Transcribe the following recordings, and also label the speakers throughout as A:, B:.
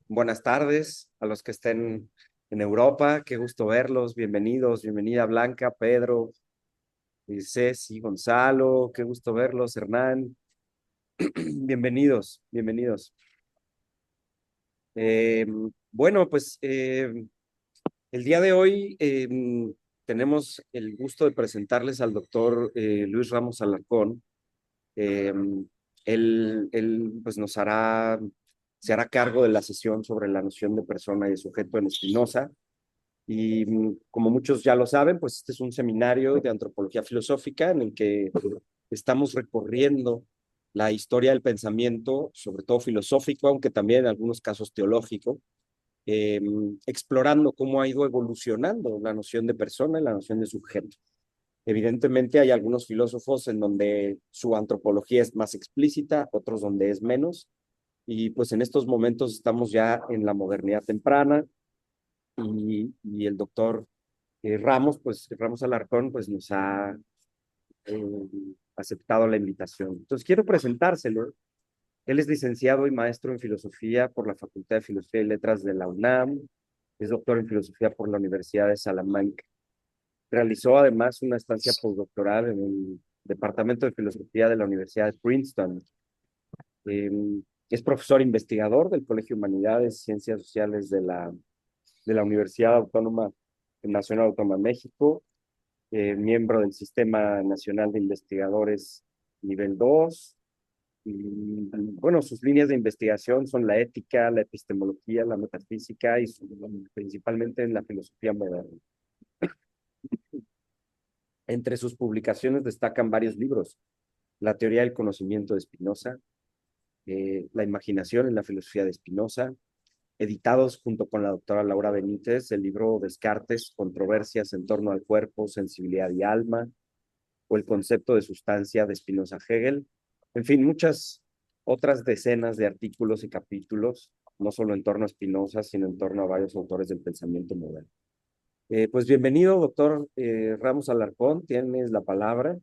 A: Buenas tardes a los que estén en Europa. Qué gusto verlos. Bienvenidos. Bienvenida Blanca, Pedro, Ceci, Gonzalo. Qué gusto verlos, Hernán. Bienvenidos, bienvenidos. Eh, bueno, pues el día de hoy tenemos el gusto de presentarles al doctor Luis Ramos Alarcón. Eh, él, pues se hará cargo de la sesión sobre la noción de persona y de sujeto en Spinoza. Y como muchos ya lo saben, pues este es un seminario de antropología filosófica en el que estamos recorriendo la historia del pensamiento, sobre todo filosófico, aunque también en algunos casos teológico, eh, explorando cómo ha ido evolucionando la noción de persona y la noción de sujeto. Evidentemente hay algunos filósofos en donde su antropología es más explícita, otros donde es menos, y pues en estos momentos estamos ya en la modernidad temprana y el doctor Ramos Alarcón, pues nos ha eh, aceptado la invitación. Entonces quiero presentárselo. Él es licenciado y maestro en filosofía por la Facultad de Filosofía y Letras de la UNAM, es doctor en filosofía por la Universidad de Salamanca. Realizó además una estancia postdoctoral en el Departamento de Filosofía de la Universidad de Princeton. Eh, es profesor investigador del Colegio de Humanidades y Ciencias Sociales de la Universidad Autónoma Nacional Autónoma de México, miembro del Sistema Nacional de Investigadores nivel 2. Y, bueno, sus líneas de investigación son la ética, la epistemología, la metafísica y principalmente en la filosofía moderna. Entre sus publicaciones destacan varios libros: La teoría del conocimiento de Spinoza, La imaginación en la filosofía de Spinoza, editados junto con la doctora Laura Benítez, el libro Descartes, Controversias en torno al cuerpo, sensibilidad y alma, o el concepto de sustancia de Spinoza Hegel. En fin, muchas otras decenas de artículos y capítulos, no solo en torno a Spinoza, sino en torno a varios autores del pensamiento moderno. Pues bienvenido, doctor Ramos Alarcón, tienes la palabra.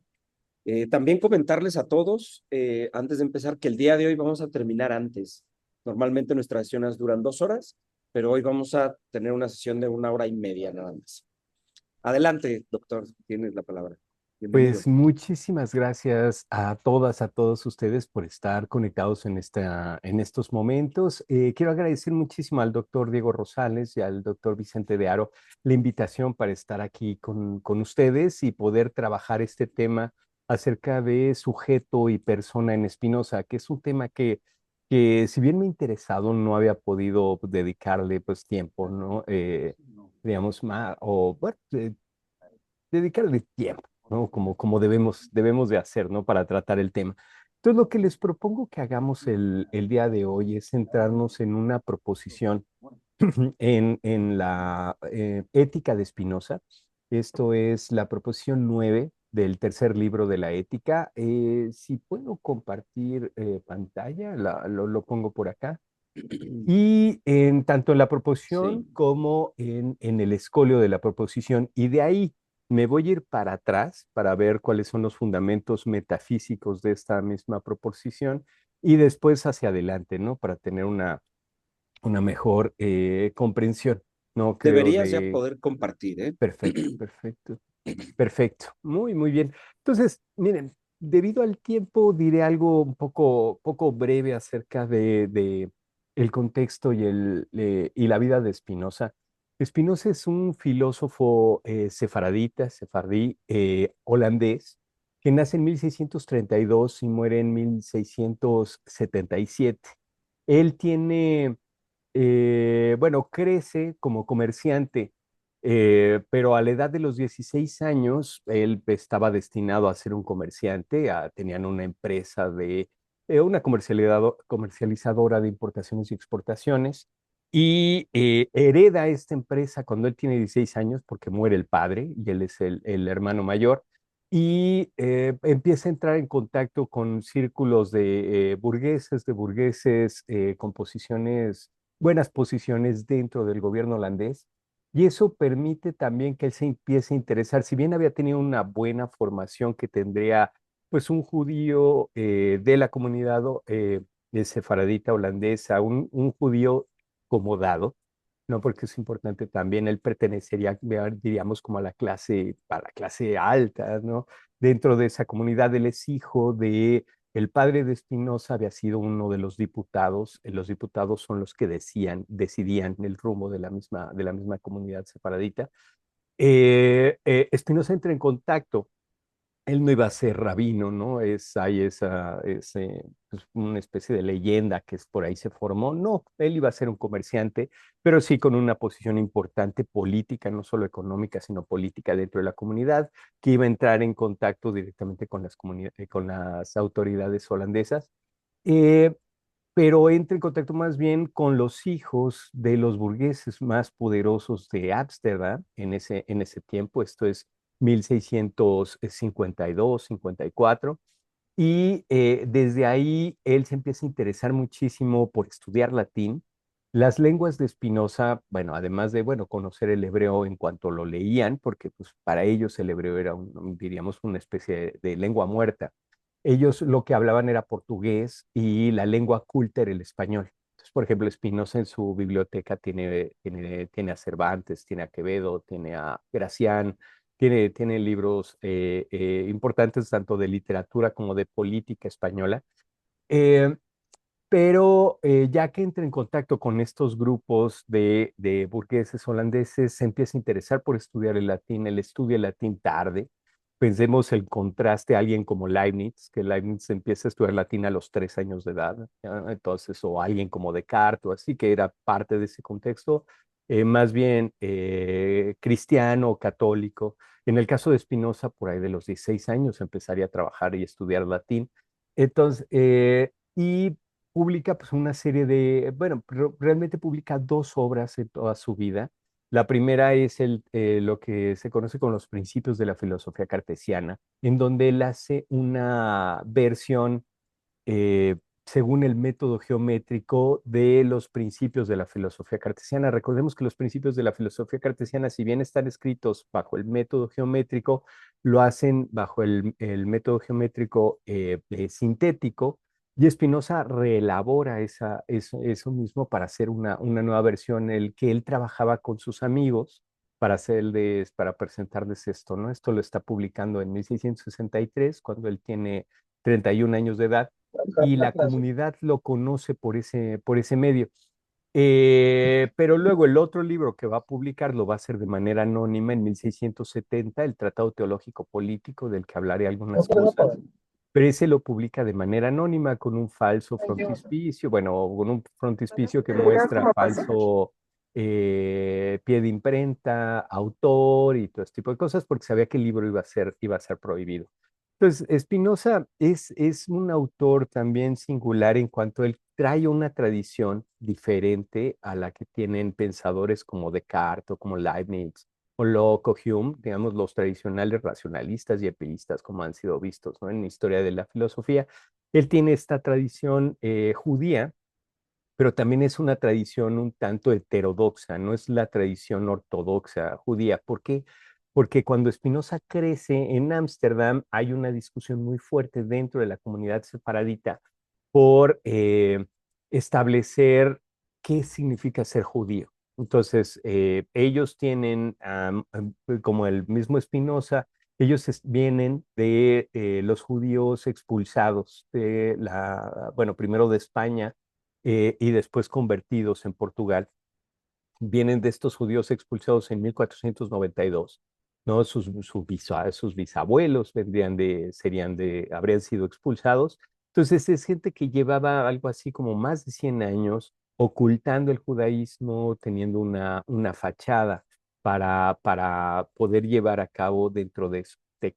A: También comentarles a todos, antes de empezar, que el día de hoy vamos a terminar antes. Normalmente nuestras sesiones duran 2 horas, pero hoy vamos a tener una sesión de 1 hora y media nada más. Adelante, doctor, tienes la palabra.
B: Pues
A: Bienvenido.
B: muchísimas gracias a todas, a todos ustedes por estar conectados en estos momentos. Quiero agradecer muchísimo al doctor Diego Rosales y al doctor Vicente de Aro la invitación para estar aquí con ustedes y poder trabajar este tema acerca de sujeto y persona en Spinoza, que es un tema que si bien me ha interesado, no había podido dedicarle pues tiempo, ¿no? Digamos, más, o bueno, dedicarle tiempo, ¿no? Como debemos de hacer, ¿no? Para tratar el tema. Entonces, lo que les propongo que hagamos el día de hoy es centrarnos en una proposición en la ética de Spinoza. Esto es la proposición 9 del tercer libro de la ética. Si puedo compartir pantalla, lo pongo por acá. Y en tanto en la proposición
A: Sí.
B: como en el escolio de la proposición. Y de ahí me voy a ir para atrás para ver cuáles son los fundamentos metafísicos de esta misma proposición y después hacia adelante, ¿no? Para tener una mejor comprensión, ¿no? Creo
A: Deberías ya
B: de...
A: poder compartir, ¿eh?
B: Perfecto, perfecto, perfecto. Muy, muy bien. Entonces, miren, debido al tiempo, diré algo un poco breve acerca de el contexto y la vida de Spinoza. Spinoza es un filósofo sefardí, holandés, que nace en 1632 y muere en 1677. Él tiene, bueno, crece como comerciante, pero a la edad de los 16 años, él estaba destinado a ser un comerciante, tenían una empresa una comercializadora de importaciones y exportaciones, y hereda esta empresa cuando él tiene 16 años porque muere el padre y él es el hermano mayor, y empieza a entrar en contacto con círculos de burgueses, con posiciones, buenas posiciones dentro del gobierno holandés, y eso permite también que él se empiece a interesar, si bien había tenido una buena formación que tendría pues un judío de la comunidad sefaradita holandesa, un judío acomodado, ¿no? Porque es importante también, él pertenecería, diríamos, como a la clase alta, ¿no? Dentro de esa comunidad, él es hijo de, el padre de Spinoza había sido uno de los diputados son los que decidían el rumbo de la misma comunidad separadita. Spinoza entra en contacto, él no iba a ser rabino, ¿no? Hay pues, una especie de leyenda que es por ahí se formó. No, él iba a ser un comerciante, pero sí con una posición importante política, no solo económica, sino política dentro de la comunidad, que iba a entrar en contacto directamente con con las autoridades holandesas. Eh, pero entra en contacto más bien con los hijos de los burgueses más poderosos de Ámsterdam en ese tiempo, esto es 1652, 54, y desde ahí él se empieza a interesar muchísimo por estudiar latín. Las lenguas de Spinoza, bueno, además de, bueno, conocer el hebreo en cuanto lo leían, porque pues para ellos el hebreo era, diríamos, una especie de lengua muerta. Ellos lo que hablaban era portugués y la lengua culta era el español. Entonces, por ejemplo, Spinoza en su biblioteca tiene a Cervantes, tiene a Quevedo, tiene a Gracián, tiene libros importantes tanto de literatura como de política española. Eh, pero ya que entra en contacto con estos grupos de burgueses holandeses, se empieza a interesar por estudiar el latín. Él estudia el latín tarde. Pensemos el contraste a alguien como Leibniz, que Leibniz empieza a estudiar latín a los 3 años de edad. ¿Ya? Entonces, o alguien como Descartes, o así, que era parte de ese contexto, más bien cristiano o católico. En el caso de Spinoza, por ahí de los 16 años empezaría a trabajar y estudiar latín. Entonces, y publica pues una serie bueno, realmente publica dos obras en toda su vida. La primera es lo que se conoce como los principios de la filosofía cartesiana, en donde él hace una versión eh, según el método geométrico de los principios de la filosofía cartesiana. Recordemos que los principios de la filosofía cartesiana, si bien están escritos bajo el método geométrico, lo hacen bajo el método geométrico sintético, y Spinoza reelabora eso mismo para hacer una nueva versión, el que él trabajaba con sus amigos para presentarles esto, ¿no? Esto lo está publicando en 1663, cuando él tiene 31 años de edad, y la comunidad lo conoce por ese medio. Pero luego el otro libro que va a publicar lo va a hacer de manera anónima en 1670, el Tratado Teológico Político, del que hablaré algunas cosas, pero ese lo publica de manera anónima con un falso frontispicio, bueno, con un frontispicio que muestra falso pie de imprenta, autor y todo este tipo de cosas, porque sabía que el libro iba a ser prohibido. Entonces, Spinoza es un autor también singular en cuanto él trae una tradición diferente a la que tienen pensadores como Descartes o como Leibniz o Locke o Hume, digamos, los tradicionales racionalistas y empiristas como han sido vistos, ¿no? En la historia de la filosofía. Él tiene esta tradición judía, pero también es una tradición un tanto heterodoxa, no es la tradición ortodoxa judía. ¿Por qué? Porque cuando Spinoza crece en Ámsterdam hay una discusión muy fuerte dentro de la comunidad separadita por establecer qué significa ser judío. Entonces, ellos tienen, como el mismo Spinoza, vienen de los judíos expulsados bueno, primero de España y después convertidos en Portugal. Vienen de estos judíos expulsados en 1492, ¿no? Sus bisabuelos habrían sido expulsados. Entonces es gente que llevaba algo así como más de 100 años ocultando el judaísmo, teniendo una fachada para poder llevar a cabo dentro de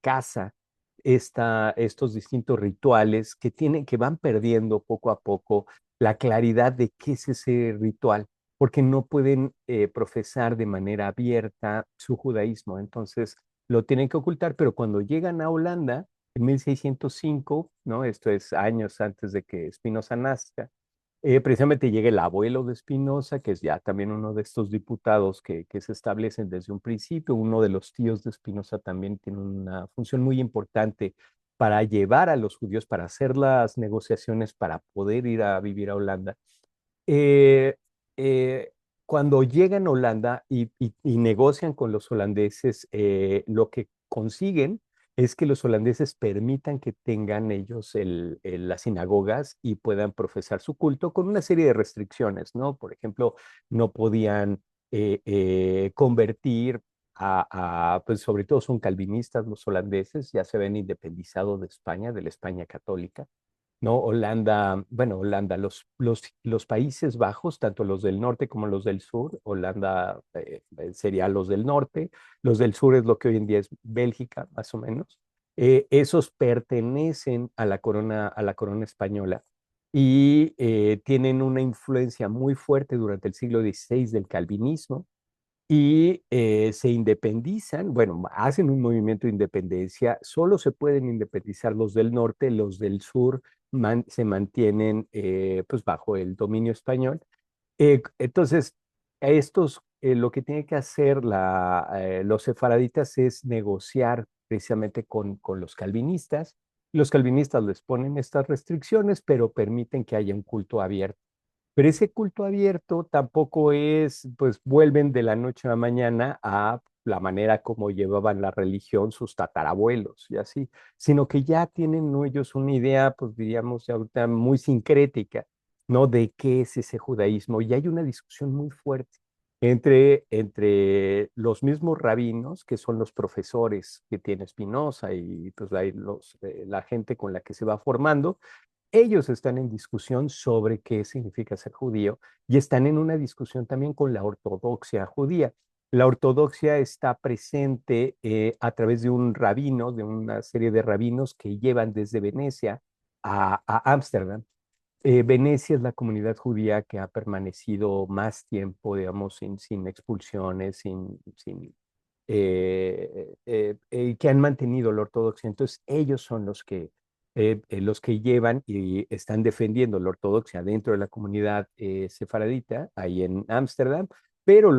B: casa estos distintos rituales que van perdiendo poco a poco la claridad de qué es ese ritual, porque no pueden profesar de manera abierta su judaísmo. Entonces lo tienen que ocultar, pero cuando llegan a Holanda, en 1605, ¿no? Esto es años antes de que Spinoza nazca, precisamente llega el abuelo de Spinoza, que es ya también uno de estos diputados que se establecen desde un principio. Uno de los tíos de Spinoza también tiene una función muy importante para llevar a los judíos, para hacer las negociaciones para poder ir a vivir a Holanda. Eh, eh, cuando llegan a Holanda y negocian con los holandeses, lo que consiguen es que los holandeses permitan que tengan ellos las sinagogas y puedan profesar su culto con una serie de restricciones, ¿no? Por ejemplo, no podían convertir pues sobre todo son calvinistas los holandeses, ya se ven independizado de España, de la España católica. ¿No? Holanda, bueno, Holanda, los Países Bajos, tanto los del norte como los del sur, Holanda sería los del norte, los del sur es lo que hoy en día es Bélgica, más o menos. Esos pertenecen a la corona española y tienen una influencia muy fuerte durante el siglo XVI del calvinismo y se independizan, bueno, hacen un movimiento de independencia, solo se pueden independizar los del norte, los del sur se mantienen pues bajo el dominio español. Entonces, lo que tiene que hacer los sefaraditas es negociar precisamente con los calvinistas. Los calvinistas les ponen estas restricciones, pero permiten que haya un culto abierto. Pero ese culto abierto tampoco es, pues vuelven de la noche a la mañana a la manera como llevaban la religión sus tatarabuelos y así, sino que ya tienen, ¿no?, ellos una idea, pues diríamos ahorita muy sincrética, ¿no? De qué es ese judaísmo. Y hay una discusión muy fuerte entre los mismos rabinos, que son los profesores que tiene Spinoza y pues hay la gente con la que se va formando. Ellos están en discusión sobre qué significa ser judío y están en una discusión también con la ortodoxia judía. La ortodoxia está presente a través de un rabino, de una serie de rabinos que llevan desde Venecia a Ámsterdam. Venecia es la comunidad judía que ha permanecido más tiempo, digamos, sin expulsiones, que han mantenido la ortodoxia. Entonces, ellos son los que llevan y están defendiendo la ortodoxia dentro de la comunidad sefaradita, ahí en Ámsterdam, pero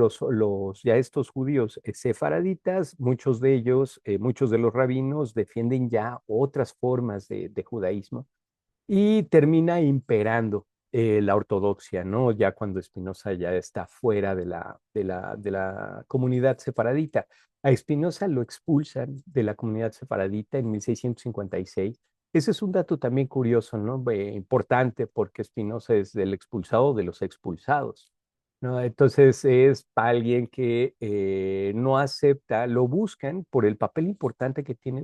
B: ya estos judíos sefaraditas, muchos de ellos, muchos de los rabinos defienden ya otras formas de judaísmo y termina imperando la ortodoxia, ¿no? Ya cuando Spinoza ya está fuera de la comunidad sefaradita. A Spinoza lo expulsan de la comunidad sefaradita en 1656. Ese es un dato también curioso, ¿no? Importante porque Spinoza es del expulsado de los expulsados, ¿no? Entonces es para alguien que no acepta, lo buscan por el papel importante que tiene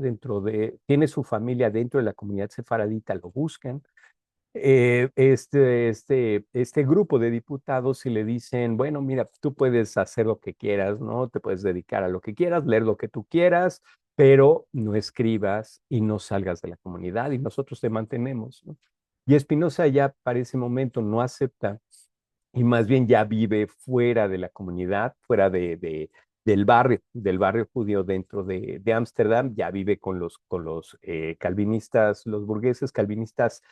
B: tiene su familia dentro de la comunidad sefaradita, lo buscan. Este grupo de diputados y le dicen, bueno, mira, tú puedes hacer lo que quieras, ¿no? Te puedes dedicar a lo que quieras, leer lo que tú quieras, pero no escribas y no salgas de la comunidad y nosotros te mantenemos, ¿no? Y Espinosa ya para ese momento no acepta y más bien ya vive fuera de la comunidad, fuera del barrio judío dentro de Ámsterdam, ya vive con los calvinistas, los burgueses calvinistas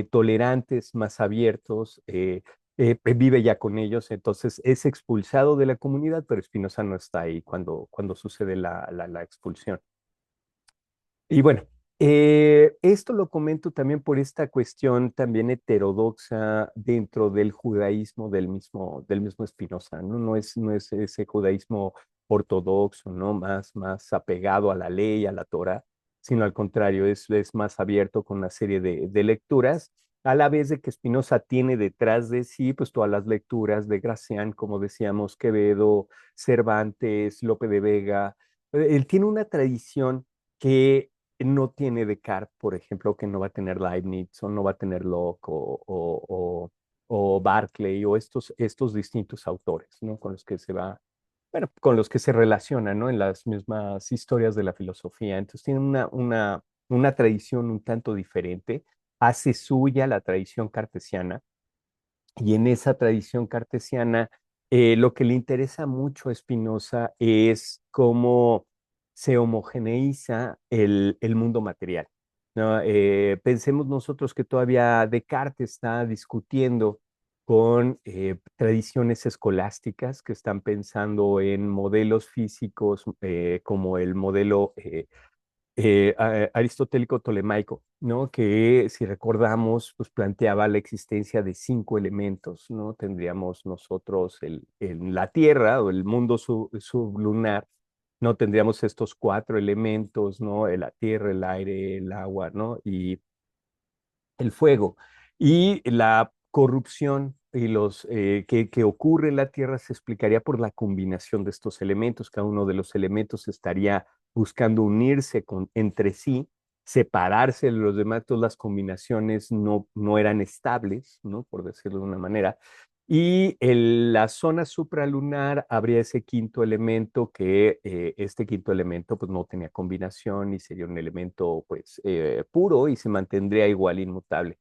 B: tolerantes, más abiertos, vive ya con ellos, entonces es expulsado de la comunidad, pero Spinoza no está ahí cuando sucede la expulsión. Y bueno, esto lo comento también por esta cuestión también heterodoxa dentro del judaísmo del mismo Spinoza, ¿no? No es ese judaísmo ortodoxo, ¿no? Más apegado a la ley, a la Torah, sino al contrario, es más abierto con una serie de lecturas, a la vez de que Spinoza tiene detrás de sí, pues todas las lecturas de Gracián, como decíamos, Quevedo, Cervantes, Lope de Vega. Él tiene una tradición que no tiene Descartes, por ejemplo, que no va a tener Leibniz o no va a tener Locke o Berkeley o estos distintos autores, ¿no? Con los que bueno, con los que se relaciona, ¿no? En las mismas historias de la filosofía. Entonces tiene una tradición un tanto diferente, hace suya la tradición cartesiana y en esa tradición cartesiana, lo que le interesa mucho a Spinoza es cómo se homogeneiza el mundo material, ¿no? Pensemos nosotros que todavía Descartes está discutiendo con tradiciones escolásticas que están pensando en modelos físicos como el modelo aristotélico tolemaico, ¿no? Que si recordamos, pues planteaba la existencia de 5 elementos, ¿no? Tendríamos nosotros en la Tierra o el mundo sublunar, ¿no? Tendríamos estos 4 elementos, ¿no? La tierra, el aire, el agua, ¿no? Y el fuego. Y la corrupción y que ocurre en la Tierra se explicaría por la combinación de estos elementos. Cada uno de los elementos estaría buscando unirse entre sí, separarse de los demás. Todas las combinaciones no eran estables, ¿no? Por decirlo de una manera. Y en la zona supralunar habría ese quinto elemento que este quinto elemento pues no tenía combinación y sería un elemento pues puro y se mantendría igual inmutable.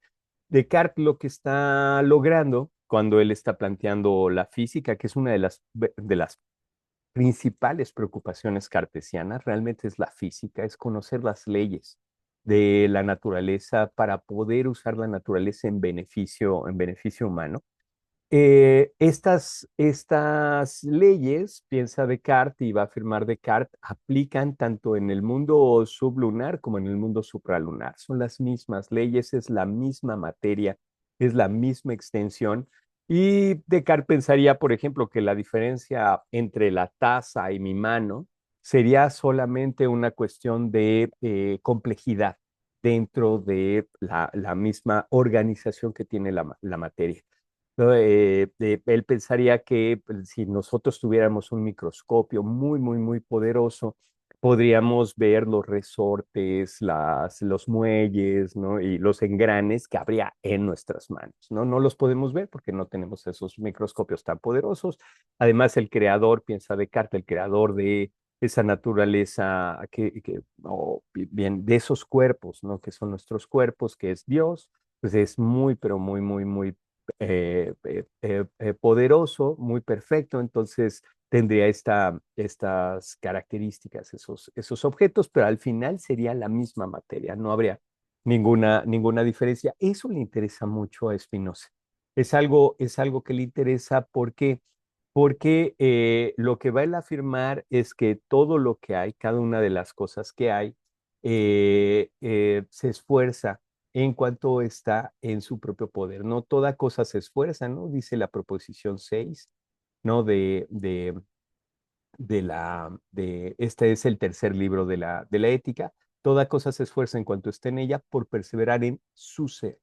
B: Descartes lo que está logrando cuando él está planteando la física, que es una de las principales preocupaciones cartesianas, realmente es la física, es conocer las leyes de la naturaleza para poder usar la naturaleza en beneficio humano. Estas leyes, piensa Descartes y va a afirmar Descartes, aplican tanto en el mundo sublunar como en el mundo supralunar. Son las mismas leyes, es la misma materia, es la misma extensión. Y Descartes pensaría, por ejemplo, que la diferencia entre la taza y mi mano sería solamente una cuestión de complejidad dentro de la misma organización que tiene la materia. ¿No? Él pensaría que pues, si nosotros tuviéramos un microscopio muy, muy, muy poderoso, podríamos ver los resortes, los muelles, ¿no? Y los engranes que habría en nuestras manos, ¿no? No los podemos ver porque no tenemos esos microscopios tan poderosos. Además, el creador, piensa Descartes, el creador de esa naturaleza bien, de esos cuerpos, ¿no? Que son nuestros cuerpos, que es Dios, pues es muy, pero muy, muy, muy poderoso, muy perfecto, entonces tendría estas características, esos objetos, pero al final sería la misma materia, no habría ninguna diferencia. Eso le interesa mucho a Spinoza. Es algo que le interesa porque lo que va a él a afirmar es que todo lo que hay, cada una de las cosas que hay, se esfuerza en cuanto está en su propio poder. No toda cosa se esfuerza, ¿no? Dice la proposición 6, ¿no? Este es el tercer libro de la ética. Toda cosa se esfuerza en cuanto está en ella por perseverar en su ser.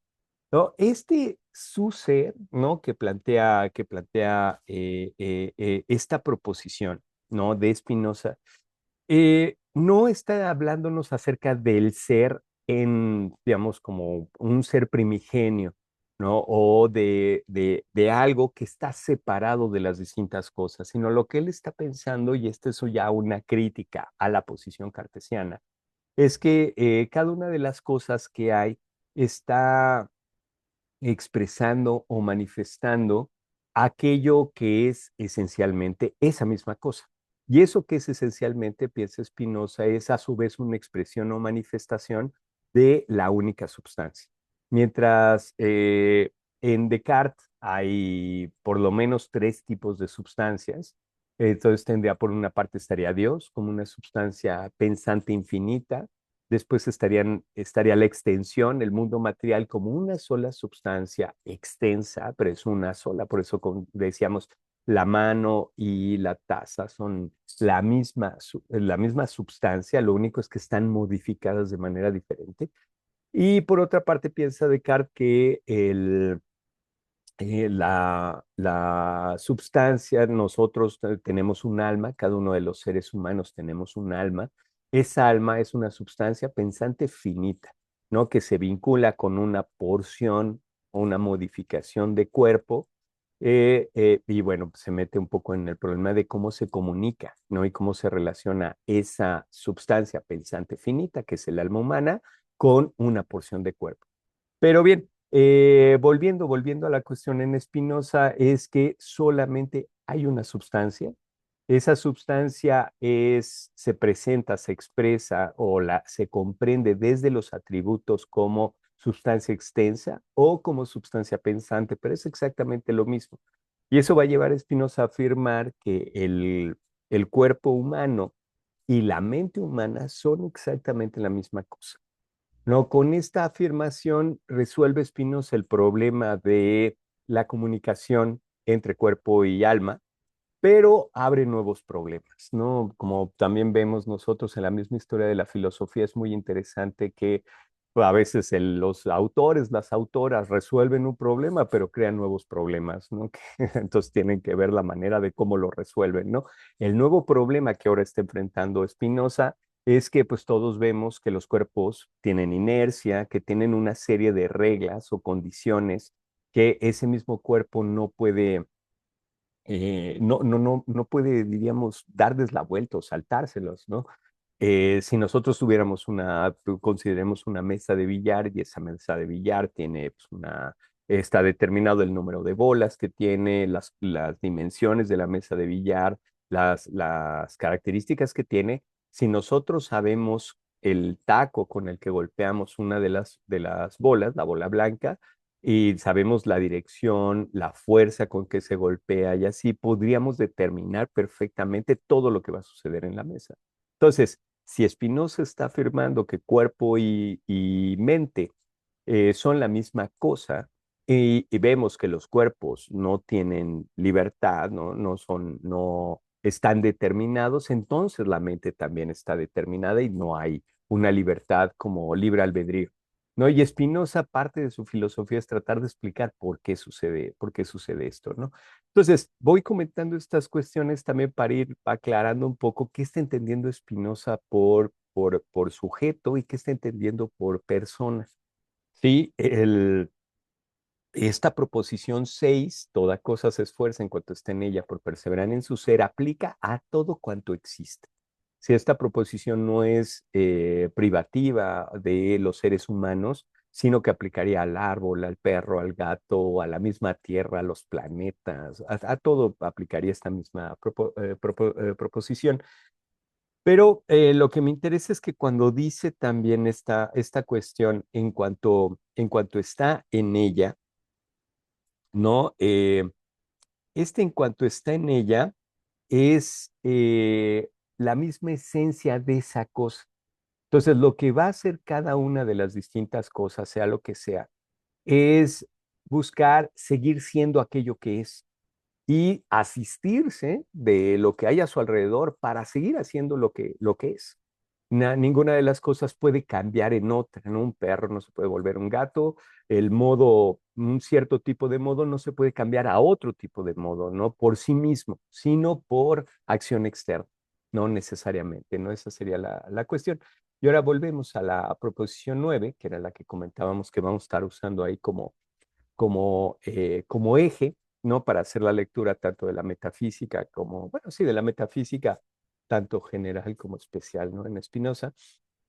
B: ¿No? Este su ser, ¿no? Que plantea esta proposición, ¿no? De Spinoza, no está hablándonos acerca del ser digamos, como un ser primigenio, ¿no? O de algo que está separado de las distintas cosas, sino lo que él está pensando, y esto es ya una crítica a la posición cartesiana, es que cada una de las cosas que hay está expresando o manifestando aquello que es esencialmente esa misma cosa. Y eso que es esencialmente, piensa Spinoza, es a su vez una expresión o manifestación de la única substancia. Mientras en Descartes hay por lo menos 3 tipos de substancias, entonces tendría por una parte estaría Dios como una substancia pensante infinita. Después estaría la extensión, el mundo material como una sola substancia extensa, pero es una sola, por eso decíamos la mano y la taza son la misma substancia, lo único es que están modificadas de manera diferente. Y por otra parte piensa Descartes que la substancia, nosotros tenemos un alma, cada uno de los seres humanos tenemos un alma. Esa alma es una substancia pensante finita, ¿no? Que se vincula con una porción o una modificación de cuerpo. Y bueno, se mete un poco en el problema de cómo se comunica, ¿no? Y cómo se relaciona esa substancia pensante finita, que es el alma humana, con una porción de cuerpo. Pero bien, volviendo a la cuestión en Spinoza, es que solamente hay una sustancia. Esa sustancia se presenta, se expresa o se comprende desde los atributos como sustancia extensa o como sustancia pensante, pero es exactamente lo mismo. Y eso va a llevar a Spinoza a afirmar que el cuerpo humano y la mente humana son exactamente la misma cosa. No, con esta afirmación resuelve Spinoza el problema de la comunicación entre cuerpo y alma, pero abre nuevos problemas, ¿no? Como también vemos nosotros en la misma historia de la filosofía, es muy interesante que a veces los autores, las autoras resuelven un problema, pero crean nuevos problemas, ¿no? Entonces tienen que ver la manera de cómo lo resuelven, ¿no? El nuevo problema que ahora está enfrentando Spinoza es que pues todos vemos que los cuerpos tienen inercia, que tienen una serie de reglas o condiciones que ese mismo cuerpo no puede no puede, diríamos, darles la vuelta o saltárselos, ¿no? Si nosotros tuviéramos consideremos una mesa de billar y esa mesa de billar tiene pues, está determinado el número de bolas que tiene, las dimensiones de la mesa de billar, las características que tiene, si nosotros sabemos el taco con el que golpeamos una de las bolas, la bola blanca, y sabemos la dirección, la fuerza con que se golpea y así podríamos determinar perfectamente todo lo que va a suceder en la mesa. Entonces, si Spinoza está afirmando que cuerpo y mente son la misma cosa y vemos que los cuerpos no tienen libertad, no están determinados, entonces la mente también está determinada y no hay una libertad como libre albedrío. ¿No? Y Spinoza, parte de su filosofía es tratar de explicar por qué sucede esto, ¿no? Entonces, voy comentando estas cuestiones también para ir aclarando un poco qué está entendiendo Spinoza por sujeto y qué está entendiendo por persona. Sí, esta proposición 6, toda cosa se esfuerza en cuanto esté en ella por perseverar en su ser, aplica a todo cuanto existe. Si esta proposición no es privativa de los seres humanos, sino que aplicaría al árbol, al perro, al gato, a la misma tierra, a los planetas, a todo aplicaría esta misma proposición. Pero lo que me interesa es que cuando dice también esta cuestión en cuanto está en ella, ¿no? En cuanto está en ella es la misma esencia de esa cosa. Entonces, lo que va a hacer cada una de las distintas cosas, sea lo que sea, es buscar seguir siendo aquello que es y asistirse de lo que hay a su alrededor para seguir haciendo lo que es. Ninguna de las cosas puede cambiar en otra, ¿no? Un perro no se puede volver un gato, un cierto tipo de modo no se puede cambiar a otro tipo de modo, ¿no? Por sí mismo, sino por acción externa, no necesariamente, ¿no? Esa sería la cuestión. Y ahora volvemos a la proposición 9, que era la que comentábamos que vamos a estar usando ahí como eje, ¿no? Para hacer la lectura tanto de la metafísica como, bueno, sí, de la metafísica, tanto general como especial, ¿no? En Spinoza,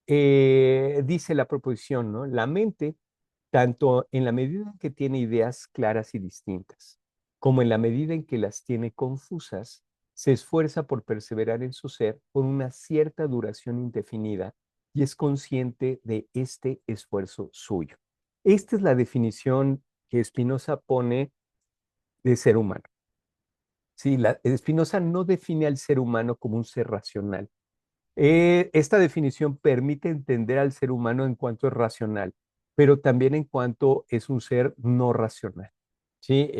B: dice la proposición, ¿no? La mente, tanto en la medida en que tiene ideas claras y distintas, como en la medida en que las tiene confusas, se esfuerza por perseverar en su ser por una cierta duración indefinida y es consciente de este esfuerzo suyo. Esta es la definición que Spinoza pone de ser humano. Sí, Spinoza no define al ser humano como un ser racional. Esta definición permite entender al ser humano en cuanto es racional, pero también en cuanto es un ser no racional. ¿Sí?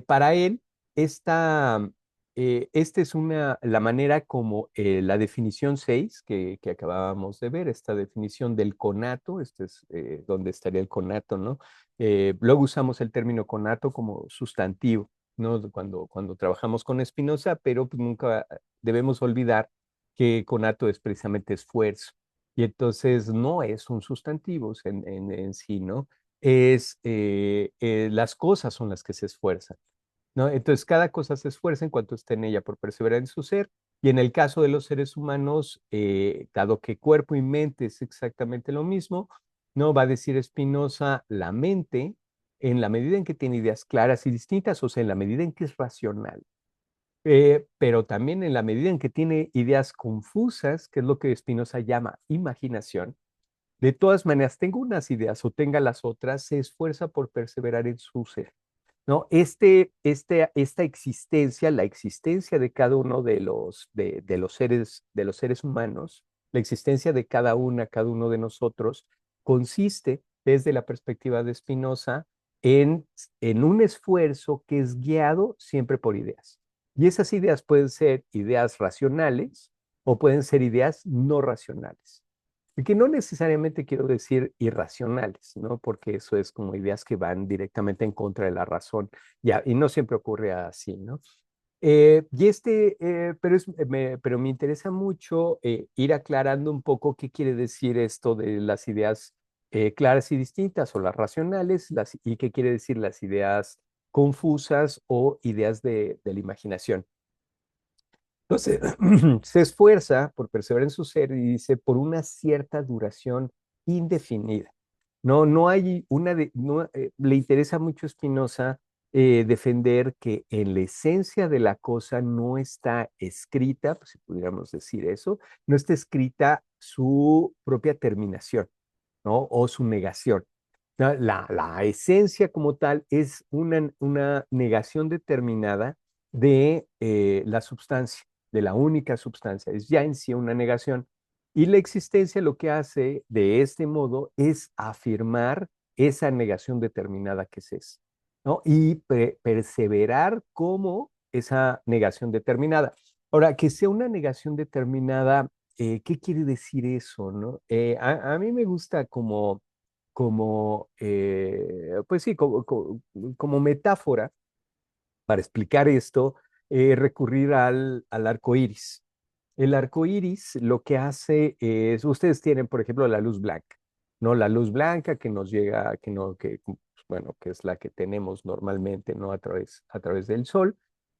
B: Para él, esta es la manera como la definición 6 que acabábamos de ver, esta definición del conato, este es donde estaría el conato, ¿no? Luego usamos el término conato como sustantivo, ¿no? Cuando trabajamos con Spinoza, pero pues nunca debemos olvidar que conato es precisamente esfuerzo. Y entonces no es un sustantivo en sí, ¿no? Las cosas son las que se esfuerzan, ¿no? Entonces, cada cosa se esfuerza en cuanto esté en ella por perseverar en su ser. Y en el caso de los seres humanos, dado que cuerpo y mente es exactamente lo mismo, ¿no? Va a decir Spinoza, la mente, en la medida en que tiene ideas claras y distintas, o sea, en la medida en que es racional, pero también en la medida en que tiene ideas confusas, que es lo que Spinoza llama imaginación, de todas maneras, tenga unas ideas o tenga las otras, se esfuerza por perseverar en su ser. ¿no? Esta existencia, la existencia de cada uno de los seres humanos, la existencia de cada uno de nosotros, consiste, desde la perspectiva de Spinoza, en un esfuerzo que es guiado siempre por ideas. Y esas ideas pueden ser ideas racionales o pueden ser ideas no racionales. Y que no necesariamente quiero decir irracionales, ¿no? Porque eso es como ideas que van directamente en contra de la razón. Ya, y no siempre ocurre así, ¿no? Pero me interesa mucho ir aclarando un poco qué quiere decir esto de las ideas claras y distintas o las racionales y qué quiere decir las ideas confusas o ideas de la imaginación. Entonces, se esfuerza por perseverar en su ser y dice por una cierta duración indefinida. No hay no, le interesa mucho a Spinoza defender que en la esencia de la cosa no está escrita, pues, si pudiéramos decir eso, no está escrita su propia terminación, ¿no? O su negación. La esencia como tal es una negación determinada de la substancia, de la única substancia. Es ya en sí una negación. Y la existencia lo que hace de este modo es afirmar esa negación determinada que es, ¿no? Y perseverar como esa negación determinada. Ahora, que sea una negación determinada, ¿qué quiere decir eso, no? A mí me gusta pues sí, como metáfora para explicar esto, recurrir al arco iris. El arco iris lo que hace es, ustedes tienen, por ejemplo, la luz blanca, ¿no? La luz blanca que nos llega, que no, que, pues, bueno, que es la que tenemos normalmente, ¿no? A través del sol.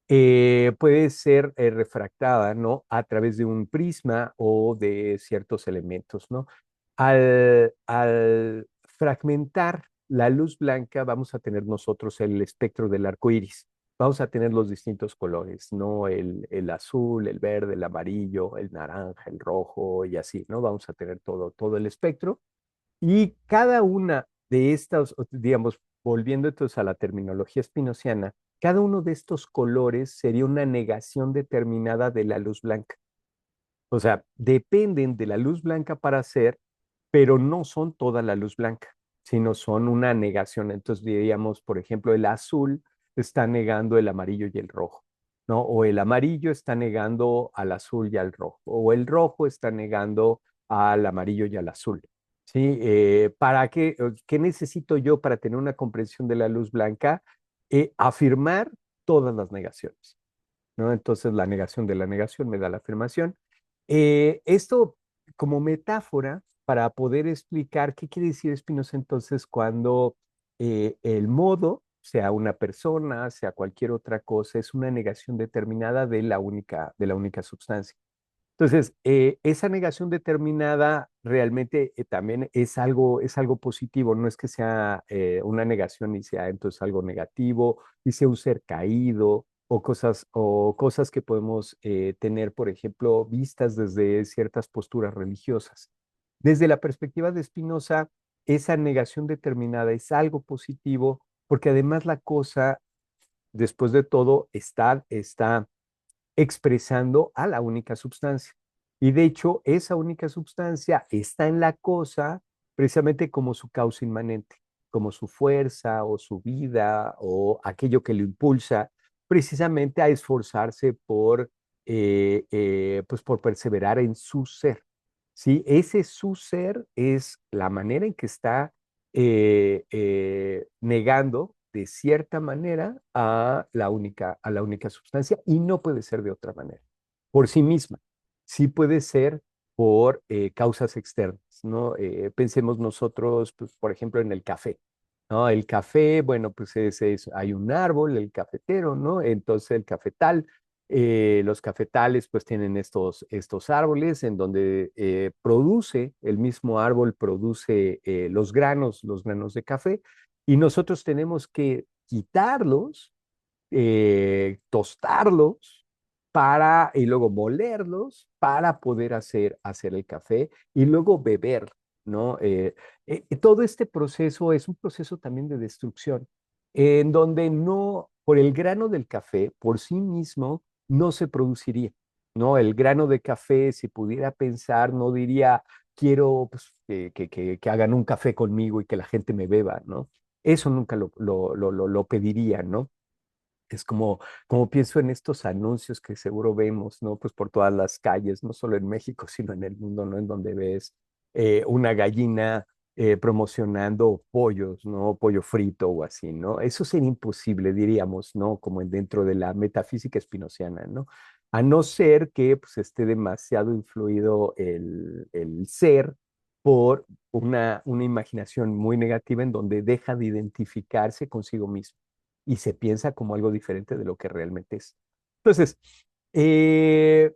B: Puede ser refractada, ¿no? A través de un prisma o de ciertos elementos, ¿no? Al fragmentar la luz blanca, vamos a tener nosotros el espectro del arco iris. Vamos a tener los distintos colores, ¿no? El azul, el verde, el amarillo, el naranja, el rojo y así, ¿no? Vamos a tener todo el espectro. Y cada una de estas, digamos, volviendo entonces a la terminología spinociana, cada uno de estos colores sería una negación determinada de la luz blanca. O sea, dependen de la luz blanca para hacer, pero no son toda la luz blanca, sino son una negación. Entonces diríamos, por ejemplo, el azul está negando el amarillo y el rojo, ¿no? O el amarillo está negando al azul y al rojo, o el rojo está negando al amarillo y al azul. ¿Sí? ¿Para qué, qué necesito yo para tener una comprensión de la luz blanca? Afirmar todas las negaciones, ¿no? Entonces la negación de la negación me da la afirmación. Esto como metáfora para poder explicar qué quiere decir Spinoza entonces cuando el modo, sea una persona, sea cualquier otra cosa, es una negación determinada de la única sustancia. Entonces, esa negación determinada realmente también es algo positivo, no es que sea una negación y sea entonces algo negativo y sea un ser caído o cosas que podemos tener, por ejemplo, vistas desde ciertas posturas religiosas. Desde la perspectiva de Spinoza, esa negación determinada es algo positivo porque además la cosa, después de todo, está expresando a la única sustancia. Y de hecho, esa única sustancia está en la cosa precisamente como su causa inmanente, como su fuerza o su vida o aquello que lo impulsa precisamente a esforzarse pues por perseverar en su ser. ¿Sí? Ese su ser es la manera en que está negando de cierta manera a la única sustancia y no puede ser de otra manera, por sí misma. Sí puede ser por causas externas, ¿no? Pensemos nosotros, pues, por ejemplo, en el café, ¿no? El café, bueno, pues hay un árbol, el cafetero, ¿no? Entonces el cafetal, los cafetales pues tienen estos árboles en donde produce, el mismo árbol produce los granos de café y nosotros tenemos que quitarlos, tostarlos y luego molerlos para poder hacer el café y luego beber, ¿no? Todo este proceso es un proceso también de destrucción. en donde no, por el grano del café, por sí mismo, no se produciría, ¿no? El grano de café, si pudiera pensar, no diría, quiero pues, que hagan un café conmigo y que la gente me beba, ¿no? Eso nunca lo pediría, ¿no? Es como pienso en estos anuncios que seguro vemos, ¿no? Pues por todas las calles, no solo en México, sino en el mundo, ¿no? En donde ves una gallina promocionando pollos, ¿no? Pollo frito o así, ¿no? Eso sería imposible, diríamos, ¿no? Como dentro de la metafísica espinociana, ¿no? A no ser que pues, esté demasiado influido el ser por una imaginación muy negativa en donde deja de identificarse consigo mismo y se piensa como algo diferente de lo que realmente es. Entonces, eh,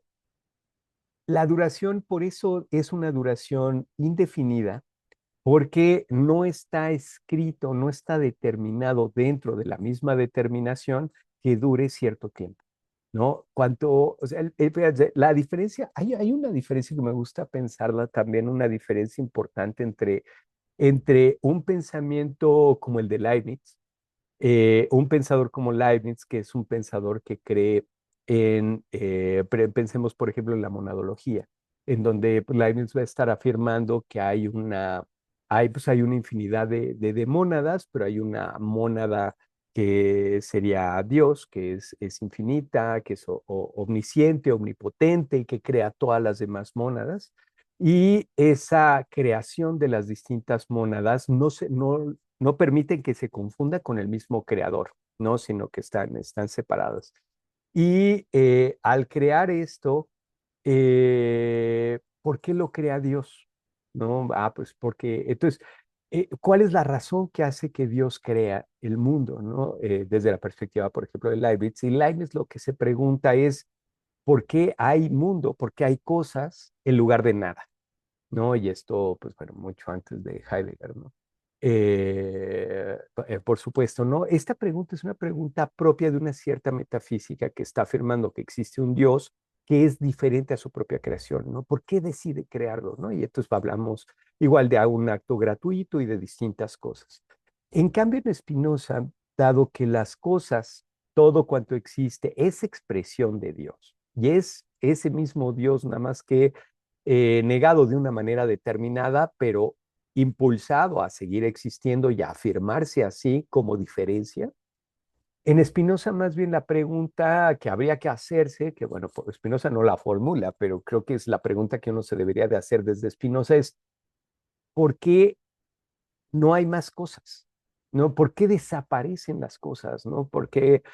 B: la duración, por eso es una duración indefinida, porque no está escrito, no está determinado dentro de la misma determinación que dure cierto tiempo, ¿no? Cuanto, o sea, fíjate, la diferencia, hay una diferencia que me gusta pensarla también, una diferencia importante entre un pensamiento como el de Leibniz, un pensador como Leibniz, que es un pensador que cree pensemos por ejemplo en la monadología, en donde pues, Leibniz va a estar afirmando que hay una infinidad de mónadas, pero hay una mónada que sería Dios, que es infinita, que es omnisciente, omnipotente y que crea todas las demás mónadas. Y esa creación de las distintas mónadas no permiten que se confunda con el mismo creador, ¿no? Sino que están separadas. Y al crear esto, ¿por qué lo crea Dios? ¿No? Pues porque, entonces, ¿cuál es la razón que hace que Dios crea el mundo? ¿No? Desde la perspectiva, por ejemplo, de Leibniz. Y Leibniz lo que se pregunta es, ¿por qué hay mundo? ¿Por qué hay cosas en lugar de nada? ¿No? Y esto, pues bueno, mucho antes de Heidegger, ¿no? Por supuesto, ¿no? Esta pregunta es una pregunta propia de una cierta metafísica que está afirmando que existe un Dios que es diferente a su propia creación, ¿no? ¿Por qué decide crearlo, ¿no? Y entonces hablamos igual de un acto gratuito y de distintas cosas. En cambio, en Spinoza, dado que las cosas, todo cuanto existe, es expresión de Dios, y es ese mismo Dios, nada más que negado de una manera determinada, pero impulsado a seguir existiendo y a afirmarse así como diferencia. En Spinoza, más bien la pregunta que habría que hacerse, que bueno, Spinoza no la formula, pero creo que es la pregunta que uno se debería de hacer desde Spinoza es, ¿por qué no hay más cosas? ¿No? ¿Por qué desaparecen las cosas? ¿No? ¿Por qué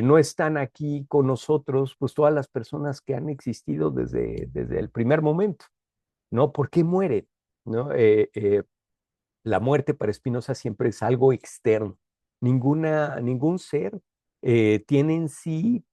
B: no están aquí con nosotros pues todas las personas que han existido desde el primer momento? ¿No? ¿Por qué mueren? ¿No? La muerte para Spinoza siempre es algo externo. Ningún ser tiene en sí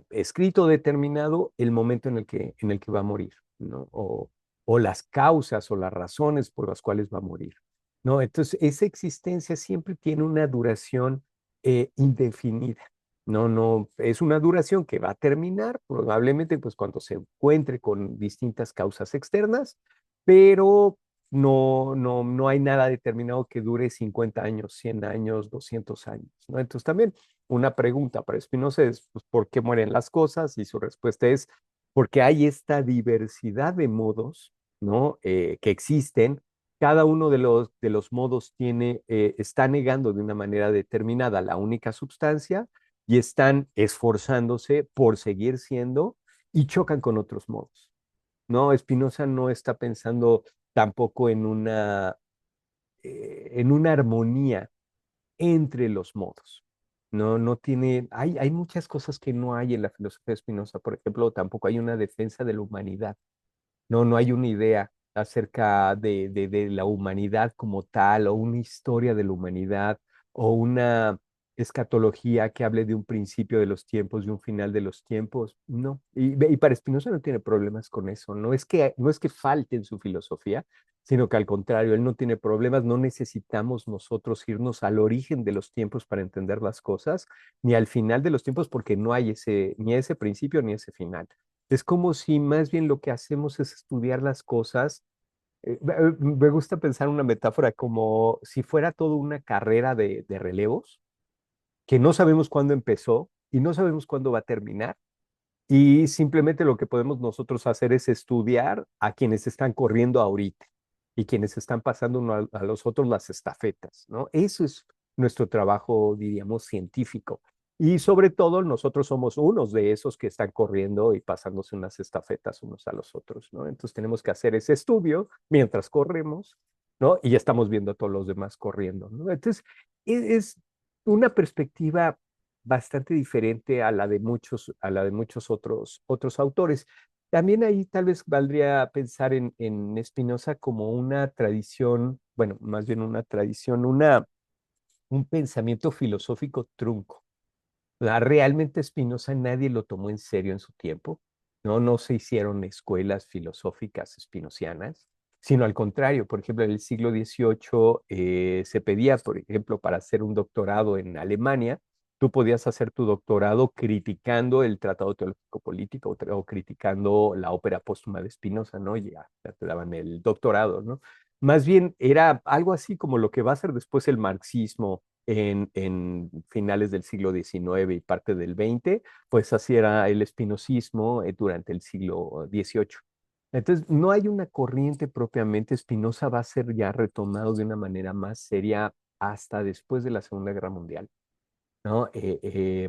B: escrito determinado el momento en el que va a morir, ¿no? O las causas o las razones por las cuales va a morir, ¿no? Entonces, esa existencia siempre tiene una duración indefinida. No, no, es una duración que va a terminar probablemente pues cuando se encuentre con distintas causas externas, pero no hay nada determinado que dure 50 años, 100 años, 200 años, ¿no? Entonces también una pregunta para Spinoza es, pues, ¿por qué mueren las cosas? Y su respuesta es, porque hay esta diversidad de modos, ¿no? Que existen. Cada uno de los modos está negando de una manera determinada la única sustancia y están esforzándose por seguir siendo y chocan con otros modos. No, Spinoza no está pensando tampoco en una armonía entre los modos. No tiene, hay muchas cosas que no hay en la filosofía de Spinoza. Por ejemplo, tampoco hay una defensa de la humanidad. No hay una idea acerca de la humanidad como tal, o una historia de la humanidad, o una escatología que hable de un principio de los tiempos, de un final de los tiempos. No. Y para Spinoza no tiene problemas con eso. No es que falte en su filosofía, sino que al contrario, él no tiene problemas. No necesitamos nosotros irnos al origen de los tiempos para entender las cosas, ni al final de los tiempos, porque no hay ni ese principio ni ese final. Es como si más bien lo que hacemos es estudiar las cosas Me gusta pensar una metáfora como si fuera toda una carrera de relevos que no sabemos cuándo empezó y no sabemos cuándo va a terminar. Y simplemente lo que podemos nosotros hacer es estudiar a quienes están corriendo ahorita y quienes están pasando uno a los otros las estafetas, ¿no? Eso es nuestro trabajo, diríamos, científico. Y sobre todo nosotros somos unos de esos que están corriendo y pasándose unas estafetas unos a los otros, ¿no? Entonces tenemos que hacer ese estudio mientras corremos, ¿no? Y ya estamos viendo a todos los demás corriendo, ¿no? Entonces es una perspectiva bastante diferente a la de muchos otros autores. También ahí tal vez valdría pensar en Spinoza como una tradición, bueno, más bien una tradición, un pensamiento filosófico trunco. O sea, realmente Spinoza nadie lo tomó en serio en su tiempo, ¿no? No se hicieron escuelas filosóficas spinocianas, sino al contrario. Por ejemplo, en el siglo XVIII se pedía, por ejemplo, para hacer un doctorado en Alemania, tú podías hacer tu doctorado criticando el Tratado Teológico Político o criticando la ópera póstuma de Spinoza, ¿no? Y ya te daban el doctorado, ¿no? Más bien era algo así como lo que va a ser después el marxismo en finales del siglo XIX y parte del XX, pues así era el espinosismo durante el siglo XVIII. Entonces, no hay una corriente propiamente. Spinoza va a ser ya retomado de una manera más seria hasta después de la Segunda Guerra Mundial, ¿no?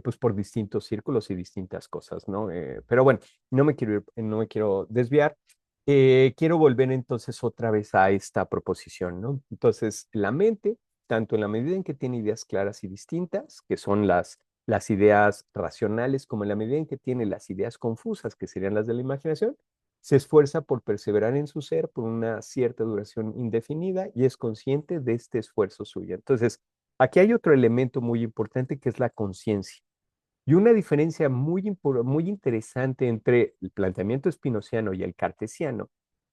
B: Pues por distintos círculos y distintas cosas, ¿no? Pero bueno, no me quiero desviar. Quiero volver entonces otra vez a esta proposición, ¿no? Entonces, la mente, tanto en la medida en que tiene ideas claras y distintas, que son las ideas racionales, como en la medida en que tiene las ideas confusas, que serían las de la imaginación, se esfuerza por perseverar en su ser por una cierta duración indefinida y es consciente de este esfuerzo suyo. Entonces, aquí hay otro elemento muy importante que es la conciencia. Y una diferencia muy interesante entre el planteamiento espinociano y el cartesiano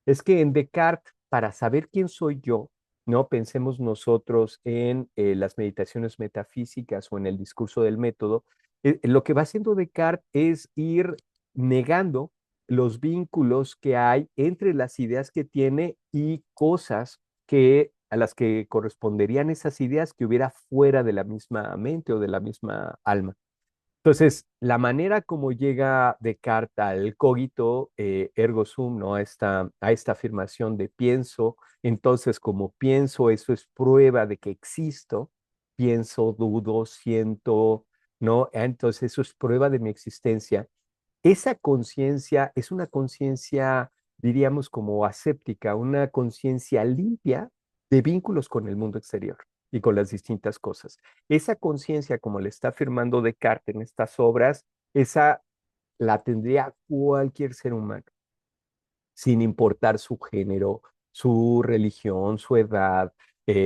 B: es que en Descartes, para saber quién soy yo, no pensemos nosotros en las meditaciones metafísicas o en el discurso del método, lo que va haciendo Descartes es ir negando los vínculos que hay entre las ideas que tiene y cosas a las que corresponderían esas ideas que hubiera fuera de la misma mente o de la misma alma. Entonces, la manera como llega Descartes al cogito ergo sum, ¿no? A esta afirmación de pienso, entonces como pienso, eso es prueba de que existo, pienso, dudo, siento, ¿no? Entonces eso es prueba de mi existencia. Esa conciencia es una conciencia, diríamos, como aséptica, una conciencia limpia de vínculos con el mundo exterior y con las distintas cosas. Esa conciencia, como le está afirmando Descartes en estas obras, esa la tendría cualquier ser humano, sin importar su género, su religión, su edad,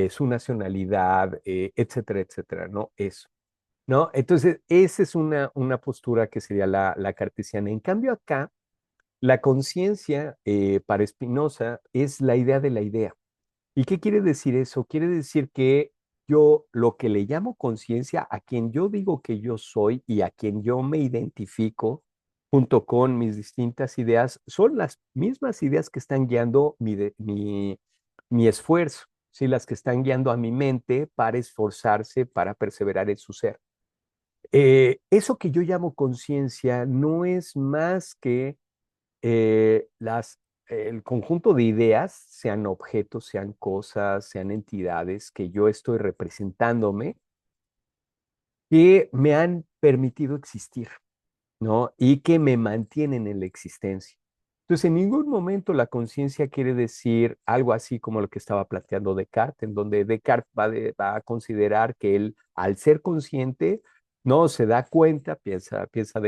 B: su nacionalidad, etcétera, etcétera, ¿no? Eso. ¿No? Entonces, esa es una postura que sería la cartesiana. En cambio, acá, la conciencia para Spinoza es la idea de la idea. ¿Y qué quiere decir eso? Quiere decir que yo lo que le llamo conciencia, a quien yo digo que yo soy y a quien yo me identifico junto con mis distintas ideas, son las mismas ideas que están guiando mi esfuerzo, ¿sí? Las que están guiando a mi mente para esforzarse, para perseverar en su ser. Eso que yo llamo conciencia no es más que el conjunto de ideas, sean objetos, sean cosas, sean entidades que yo estoy representándome, que me han permitido existir, ¿no? Y que me mantienen en la existencia. Entonces, en ningún momento la conciencia quiere decir algo así como lo que estaba planteando Descartes, en donde Descartes va a considerar que él, al ser consciente, no se da cuenta, piensa Descartes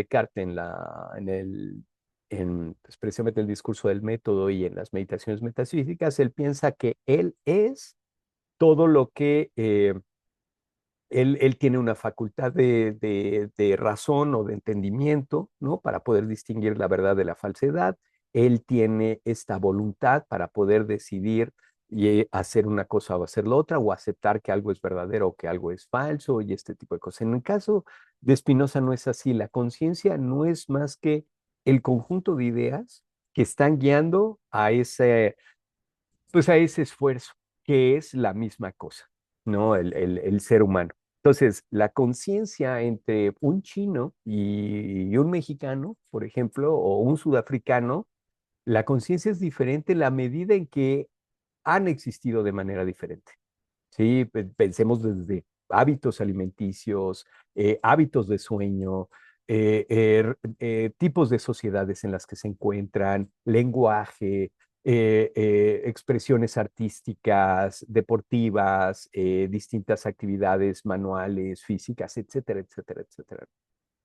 B: pues, precisamente el discurso del método y en las meditaciones metafísicas, él piensa que él es todo lo que él tiene una facultad de razón o de entendimiento, ¿no? Para poder distinguir la verdad de la falsedad. Él tiene esta voluntad para poder decidir y hacer una cosa o hacer la otra, o aceptar que algo es verdadero o que algo es falso y este tipo de cosas. En el caso de Spinoza no es así. La conciencia no es más que el conjunto de ideas que están guiando pues a ese esfuerzo, que es la misma cosa, ¿no? El ser humano. Entonces, la conciencia entre un chino y un mexicano, por ejemplo, o un sudafricano, la conciencia es diferente en la medida en que han existido de manera diferente. Sí, pensemos desde hábitos alimenticios, hábitos de sueño, tipos de sociedades en las que se encuentran, lenguaje, expresiones artísticas, deportivas, distintas actividades manuales, físicas, etcétera, etcétera, etcétera.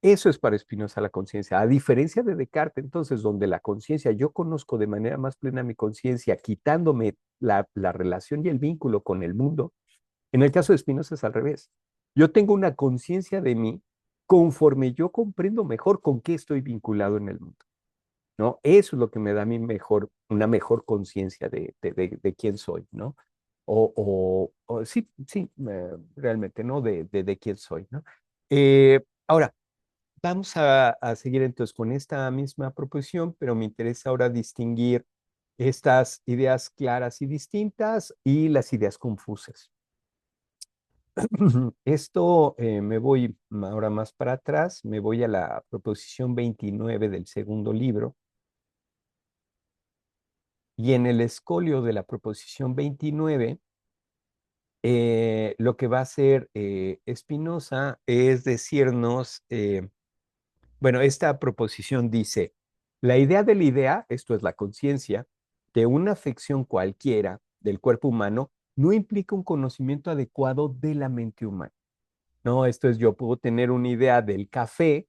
B: Eso es para Spinoza la conciencia. A diferencia de Descartes, entonces, donde la conciencia, yo conozco de manera más plena mi conciencia, quitándome la relación y el vínculo con el mundo. En el caso de Spinoza es al revés. Yo tengo una conciencia de mí conforme yo comprendo mejor con qué estoy vinculado en el mundo, ¿no? Eso es lo que me da a mí una mejor conciencia de quién soy, ¿no? Sí, sí, realmente, ¿no? De quién soy, ¿no? Ahora, vamos a seguir entonces con esta misma proposición, pero me interesa ahora distinguir estas ideas claras y distintas y las ideas confusas. Esto me voy ahora más para atrás, me voy a la proposición 29 del segundo libro, y en el escolio de la proposición 29, lo que va a hacer Spinoza es decirnos, bueno, esta proposición dice, la idea de la idea, esto es la conciencia, de una afección cualquiera del cuerpo humano, no implica un conocimiento adecuado de la mente humana. No, esto es, yo puedo tener una idea del café,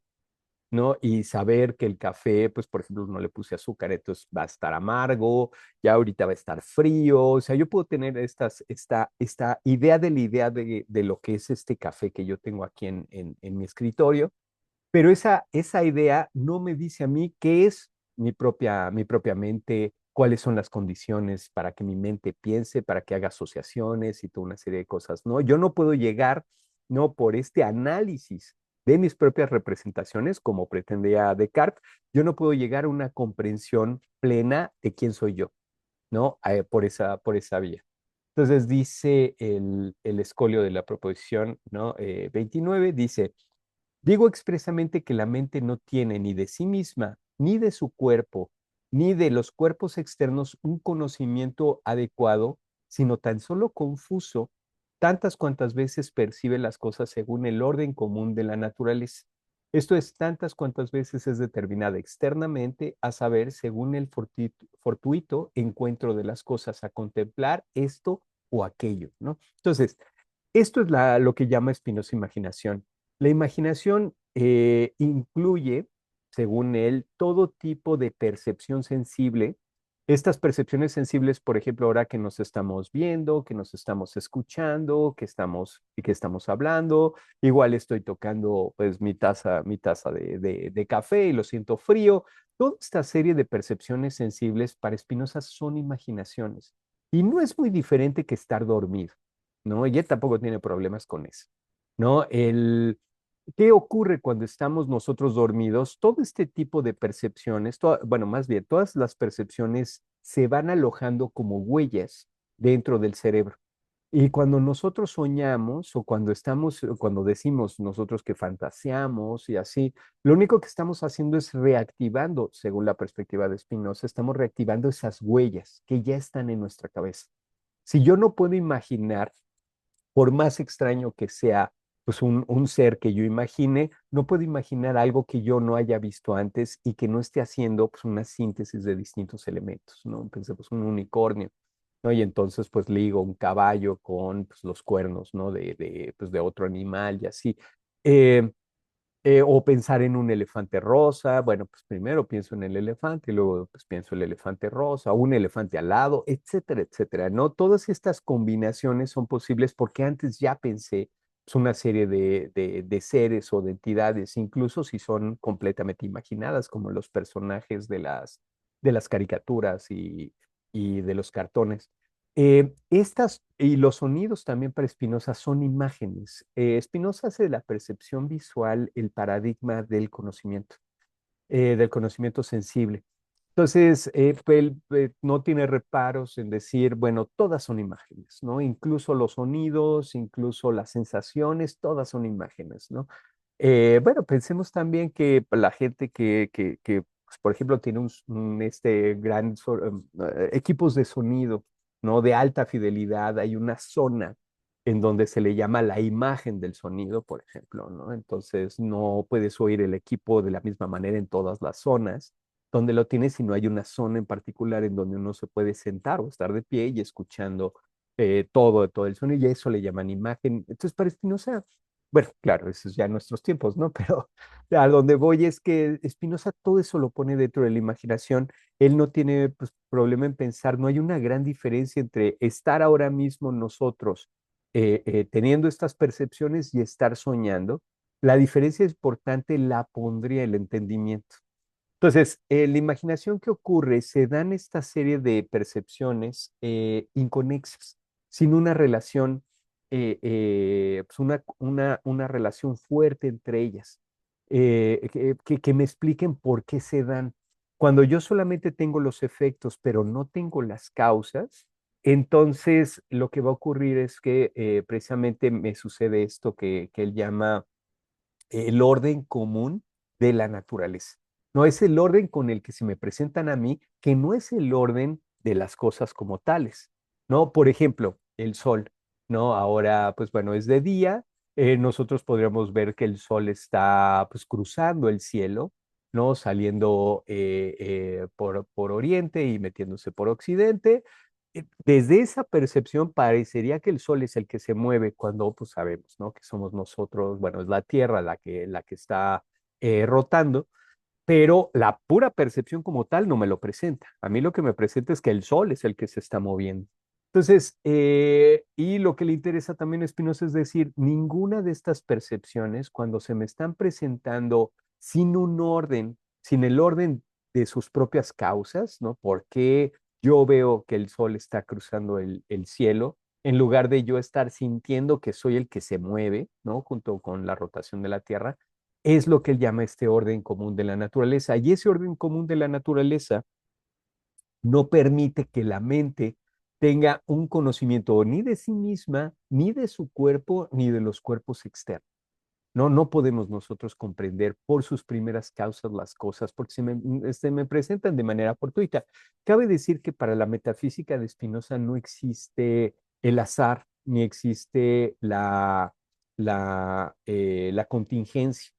B: ¿no? Y saber que el café, pues, por ejemplo, no le puse azúcar, entonces va a estar amargo, ya ahorita va a estar frío, o sea, yo puedo tener esta idea de la idea de lo que es este café que yo tengo aquí en mi escritorio, pero esa idea no me dice a mí qué es mi propia mente, cuáles son las condiciones para que mi mente piense, para que haga asociaciones y toda una serie de cosas, ¿no? Yo no puedo llegar, ¿no? Por este análisis de mis propias representaciones, como pretendía Descartes, yo no puedo llegar a una comprensión plena de quién soy yo, ¿no? Por esa vía. Entonces dice el escolio de la proposición, ¿no? 29, dice, digo expresamente que la mente no tiene ni de sí misma, ni de su cuerpo, ni de los cuerpos externos un conocimiento adecuado, sino tan solo confuso, tantas cuantas veces percibe las cosas según el orden común de la naturaleza. Esto es tantas cuantas veces es determinada externamente, a saber, según el fortuito encuentro de las cosas, a contemplar esto o aquello, ¿no? Entonces, esto es lo que llama Spinoza imaginación. La imaginación incluye, según él, todo tipo de percepción sensible. Estas percepciones sensibles, por ejemplo, ahora que nos estamos viendo, que nos estamos escuchando, que estamos hablando, igual estoy tocando pues mi taza de café y lo siento frío. Toda esta serie de percepciones sensibles para Spinoza son imaginaciones. Y no es muy diferente que estar dormido, ¿no? Y él tampoco tiene problemas con eso, ¿no? ¿Qué ocurre cuando estamos nosotros dormidos? Todo este tipo de percepciones, bueno, más bien, todas las percepciones se van alojando como huellas dentro del cerebro. Y cuando nosotros soñamos cuando decimos nosotros que fantaseamos y así, lo único que estamos haciendo es reactivando, según la perspectiva de Spinoza, estamos reactivando esas huellas que ya están en nuestra cabeza. Si yo no puedo imaginar, por más extraño que sea, pues un ser que yo imagine, no puedo imaginar algo que yo no haya visto antes y que no esté haciendo pues una síntesis de distintos elementos, ¿no? Pensemos un unicornio, ¿no? Y entonces pues ligo un caballo con pues, los cuernos, ¿no? De otro animal y así. Eh, o pensar en un elefante rosa, bueno, pues primero pienso en el elefante y luego pues pienso el elefante rosa, un elefante alado, etcétera, etcétera, ¿no? Todas estas combinaciones son posibles porque antes ya pensé pues, una serie de seres o de entidades, incluso si son completamente imaginadas, como los personajes de las caricaturas y de los cartones. Estas y los sonidos también para Spinoza son imágenes. Spinoza hace de la percepción visual el paradigma del conocimiento sensible. Entonces, él no tiene reparos en decir, bueno, todas son imágenes, ¿no? Incluso los sonidos, incluso las sensaciones, todas son imágenes, ¿no? Bueno, pensemos también que la gente pues, por ejemplo, tiene equipos de sonido, ¿no? De alta fidelidad, hay una zona en donde se le llama la imagen del sonido, por ejemplo, ¿no? Entonces, no puedes oír el equipo de la misma manera en todas las zonas donde lo tienes, si no hay una zona en particular en donde uno se puede sentar o estar de pie y escuchando todo el sonido, y a eso le llaman imagen. Entonces, para Spinoza, bueno, claro, eso es ya nuestros tiempos, ¿no? Pero a donde voy es que Spinoza todo eso lo pone dentro de la imaginación. Él no tiene pues, problema en pensar, no hay una gran diferencia entre estar ahora mismo nosotros teniendo estas percepciones y estar soñando. La diferencia importante la pondría el entendimiento. Entonces, la imaginación que ocurre, se dan esta serie de percepciones inconexas, sin una relación, pues una relación fuerte entre ellas, que me expliquen por qué se dan. Cuando yo solamente tengo los efectos, pero no tengo las causas, entonces lo que va a ocurrir es que precisamente me sucede esto que él llama el orden común de la naturaleza. No es el orden con el que se me presentan a mí, que no es el orden de las cosas como tales, ¿no? Por ejemplo, el sol, ¿no? Ahora, pues bueno, es de día, nosotros podríamos ver que el sol está pues cruzando el cielo, ¿no? Saliendo por oriente y metiéndose por occidente. Desde esa percepción parecería que el sol es el que se mueve cuando pues sabemos, ¿no? Que somos nosotros, bueno, es la Tierra la que está rotando, pero la pura percepción como tal no me lo presenta. A mí lo que me presenta es que el sol es el que se está moviendo. Entonces, y lo que le interesa también a Spinoza es decir, ninguna de estas percepciones, cuando se me están presentando sin un orden, sin el orden de sus propias causas, ¿no? ¿Por qué yo veo que el sol está cruzando el cielo, en lugar de yo estar sintiendo que soy el que se mueve, ¿no? Junto con la rotación de la Tierra? Es lo que él llama este orden común de la naturaleza. Y ese orden común de la naturaleza no permite que la mente tenga un conocimiento ni de sí misma, ni de su cuerpo, ni de los cuerpos externos. No, no podemos nosotros comprender por sus primeras causas las cosas, porque se me presentan de manera fortuita. Cabe decir que para la metafísica de Spinoza no existe el azar, ni existe la contingencia.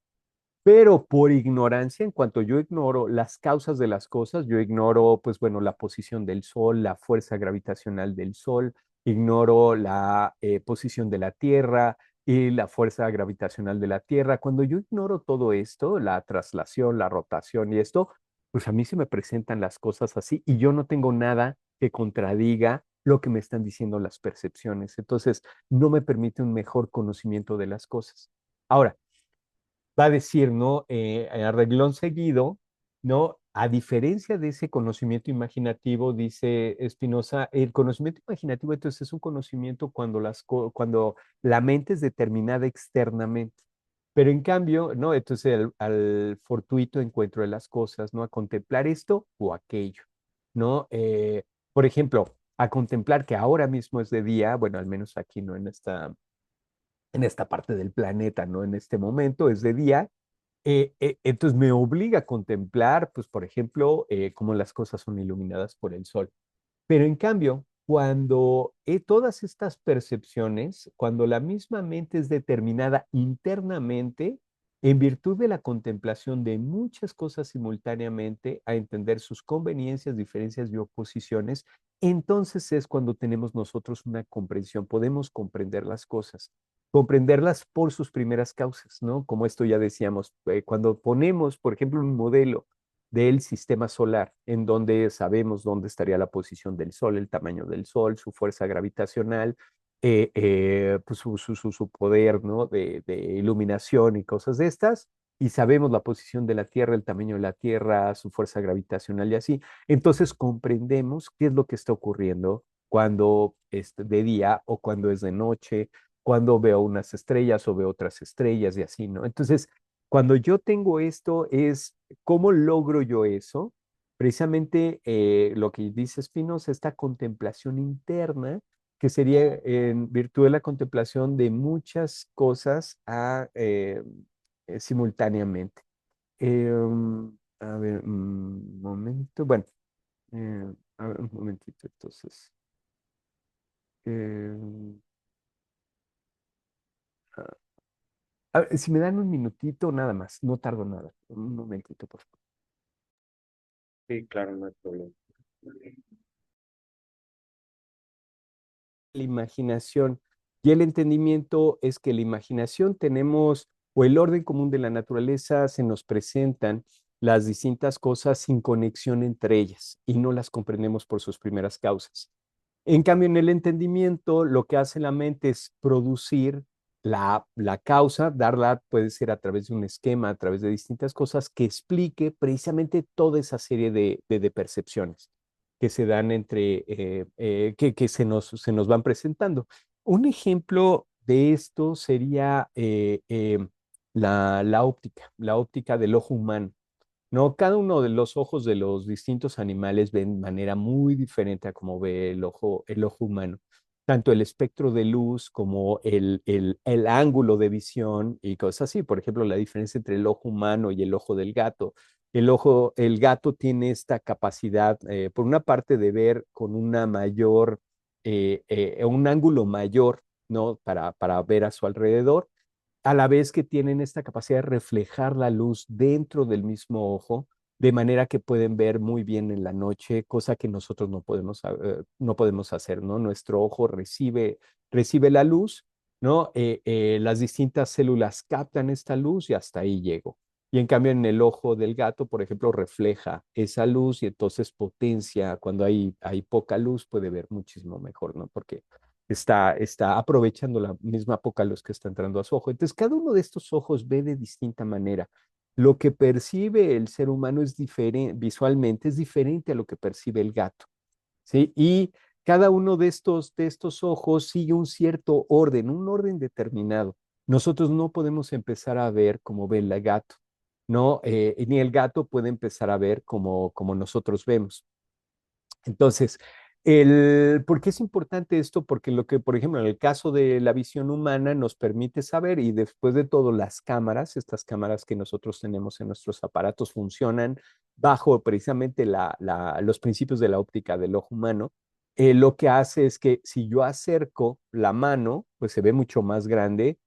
B: Pero por ignorancia, en cuanto yo ignoro las causas de las cosas, yo ignoro, pues bueno, la posición del Sol, la fuerza gravitacional del Sol, ignoro la posición de la Tierra y la fuerza gravitacional de la Tierra. Cuando yo ignoro todo esto, la traslación, la rotación y esto, pues a mí se me presentan las cosas así y yo no tengo nada que contradiga lo que me están diciendo las percepciones. Entonces, no me permite un mejor conocimiento de las cosas. Ahora, va a decir, ¿no? A reglón seguido, ¿no? A diferencia de ese conocimiento imaginativo, dice Spinoza, el conocimiento imaginativo entonces es un conocimiento cuando la mente es determinada externamente. Pero en cambio, ¿no? Entonces al fortuito encuentro de las cosas, ¿no? A contemplar esto o aquello, ¿no? Por ejemplo, a contemplar que ahora mismo es de día, bueno, al menos aquí, ¿no? En esta parte del planeta, ¿no? En este momento es de día, entonces me obliga a contemplar, pues, por ejemplo, cómo las cosas son iluminadas por el sol. Pero en cambio, cuando todas estas percepciones, cuando la misma mente es determinada internamente, en virtud de la contemplación de muchas cosas simultáneamente, a entender sus conveniencias, diferencias y oposiciones, entonces es cuando tenemos nosotros una comprensión, podemos comprender las cosas, comprenderlas por sus primeras causas, ¿no? Como esto ya decíamos, cuando ponemos, por ejemplo, un modelo del sistema solar, en donde sabemos dónde estaría la posición del Sol, el tamaño del Sol, su fuerza gravitacional, pues su poder, ¿no? de iluminación y cosas de estas, y sabemos la posición de la Tierra, el tamaño de la Tierra, su fuerza gravitacional y así, entonces comprendemos qué es lo que está ocurriendo cuando es de día o cuando es de noche, cuando veo unas estrellas o veo otras estrellas y así, ¿no? Entonces, cuando yo tengo esto es, ¿cómo logro yo eso? precisamente lo que dice Spinoza, esta contemplación interna, que sería en virtud de la contemplación de muchas cosas simultáneamente. A ver, un momento, bueno, a ver, un momentito, entonces. eh, a ver, si me dan un minutito, nada más, no tardo nada. Un momentito, por favor.
A: Sí, claro, no hay problema.
B: La imaginación y el entendimiento es que la imaginación tenemos, o el orden común de la naturaleza, se nos presentan las distintas cosas sin conexión entre ellas y no las comprendemos por sus primeras causas. En cambio, en el entendimiento, lo que hace la mente es producir la causa, darla, puede ser a través de un esquema, a través de distintas cosas, que explique precisamente toda esa serie de percepciones que se dan que se nos van presentando. Un ejemplo de esto sería la óptica del ojo humano. No, cada uno de los ojos de los distintos animales ven de manera muy diferente a como ve el ojo humano. Tanto el espectro de luz como el ángulo de visión y cosas así. Por ejemplo, la diferencia entre el ojo humano y el ojo del gato. El gato tiene esta capacidad, por una parte, de ver con un ángulo mayor, ¿no? Para ver a su alrededor, a la vez que tienen esta capacidad de reflejar la luz dentro del mismo ojo, de manera que pueden ver muy bien en la noche, cosa que nosotros no podemos hacer, ¿no? Nuestro ojo recibe la luz, ¿no? Las distintas células captan esta luz y hasta ahí llego. Y en cambio en el ojo del gato, por ejemplo, refleja esa luz y entonces potencia, cuando hay poca luz, puede ver muchísimo mejor, ¿no? Porque está aprovechando la misma poca luz que está entrando a su ojo. Entonces, cada uno de estos ojos ve de distinta manera. Lo que percibe el ser humano es diferente, visualmente es diferente a lo que percibe el gato, ¿sí? Y cada uno de estos ojos sigue un cierto orden, un orden determinado. Nosotros no podemos empezar a ver como ve el gato, ¿no? Ni el gato puede empezar a ver como nosotros vemos. Entonces, ¿por qué es importante esto? Porque lo que, por ejemplo, en el caso de la visión humana nos permite saber, y después de todo, las cámaras, estas cámaras que nosotros tenemos en nuestros aparatos, funcionan bajo precisamente los principios de la óptica del ojo humano. Lo que hace es que si yo acerco la mano, pues se ve mucho más grande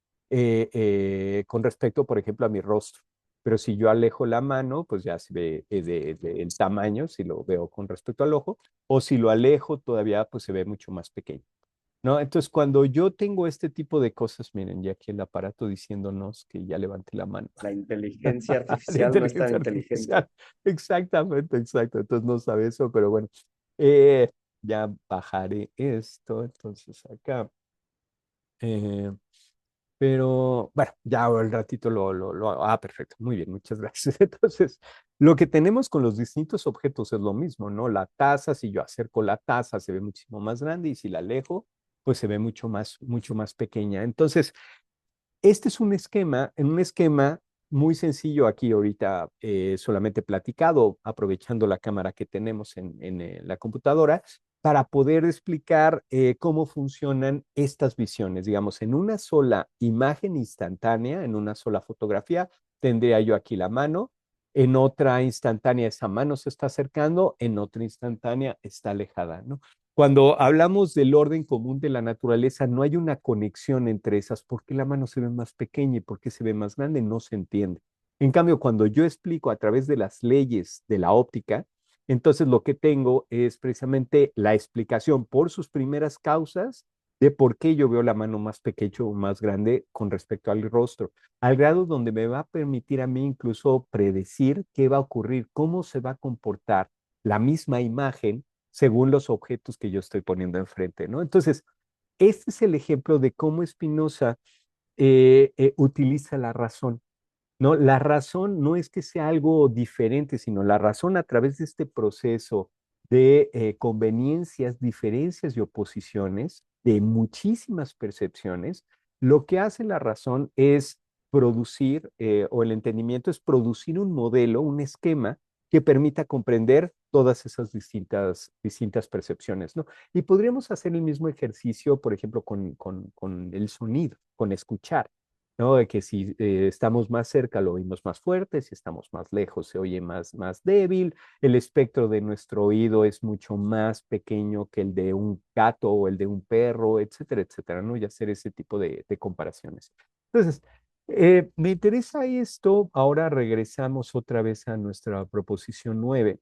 B: con respecto, por ejemplo, a mi rostro. Pero si yo alejo la mano, pues ya se ve el tamaño, si lo veo con respecto al ojo, o si lo alejo todavía, pues se ve mucho más pequeño, ¿no? Entonces, cuando yo tengo este tipo de cosas, miren, ya aquí el aparato diciéndonos que ya levante la mano.
A: La inteligencia
B: La
A: artificial no es tan
B: inteligencia
A: inteligente.
B: artificial. Exactamente, exacto. Entonces no sabe eso, pero bueno, eh, ya bajaré esto. Entonces acá. eh, pero bueno, ya el ratito perfecto, muy bien, muchas gracias. Entonces, lo que tenemos con los distintos objetos es lo mismo, ¿no? La taza, si yo acerco la taza, se ve muchísimo más grande y si la alejo, pues se ve mucho más pequeña. Entonces, este es un esquema muy sencillo aquí ahorita, solamente platicado, aprovechando la cámara que tenemos en la computadora, para poder explicar cómo funcionan estas visiones. Digamos, en una sola imagen instantánea, en una sola fotografía, tendría yo aquí la mano, en otra instantánea esa mano se está acercando, en otra instantánea está alejada, ¿no? Cuando hablamos del orden común de la naturaleza, no hay una conexión entre esas. ¿Por qué la mano se ve más pequeña y por qué se ve más grande? No se entiende. En cambio, cuando yo explico a través de las leyes de la óptica, entonces lo que tengo es precisamente la explicación por sus primeras causas de por qué yo veo la mano más pequeña o más grande con respecto al rostro, al grado donde me va a permitir a mí incluso predecir qué va a ocurrir, cómo se va a comportar la misma imagen según los objetos que yo estoy poniendo enfrente, ¿no? Entonces, este es el ejemplo de cómo Spinoza utiliza la razón, ¿no? La razón no es que sea algo diferente, sino la razón a través de este proceso de conveniencias, diferencias y oposiciones de muchísimas percepciones, lo que hace la razón es producir, o el entendimiento es producir un modelo, un esquema que permita comprender todas esas distintas percepciones, ¿no? Y podríamos hacer el mismo ejercicio, por ejemplo, con el sonido, con escuchar, ¿no? De que si estamos más cerca lo oímos más fuerte, si estamos más lejos se oye más débil, el espectro de nuestro oído es mucho más pequeño que el de un gato o el de un perro, etcétera, etcétera, ¿no? Y hacer ese tipo de comparaciones. Entonces, me interesa esto. Ahora regresamos otra vez a nuestra proposición 9,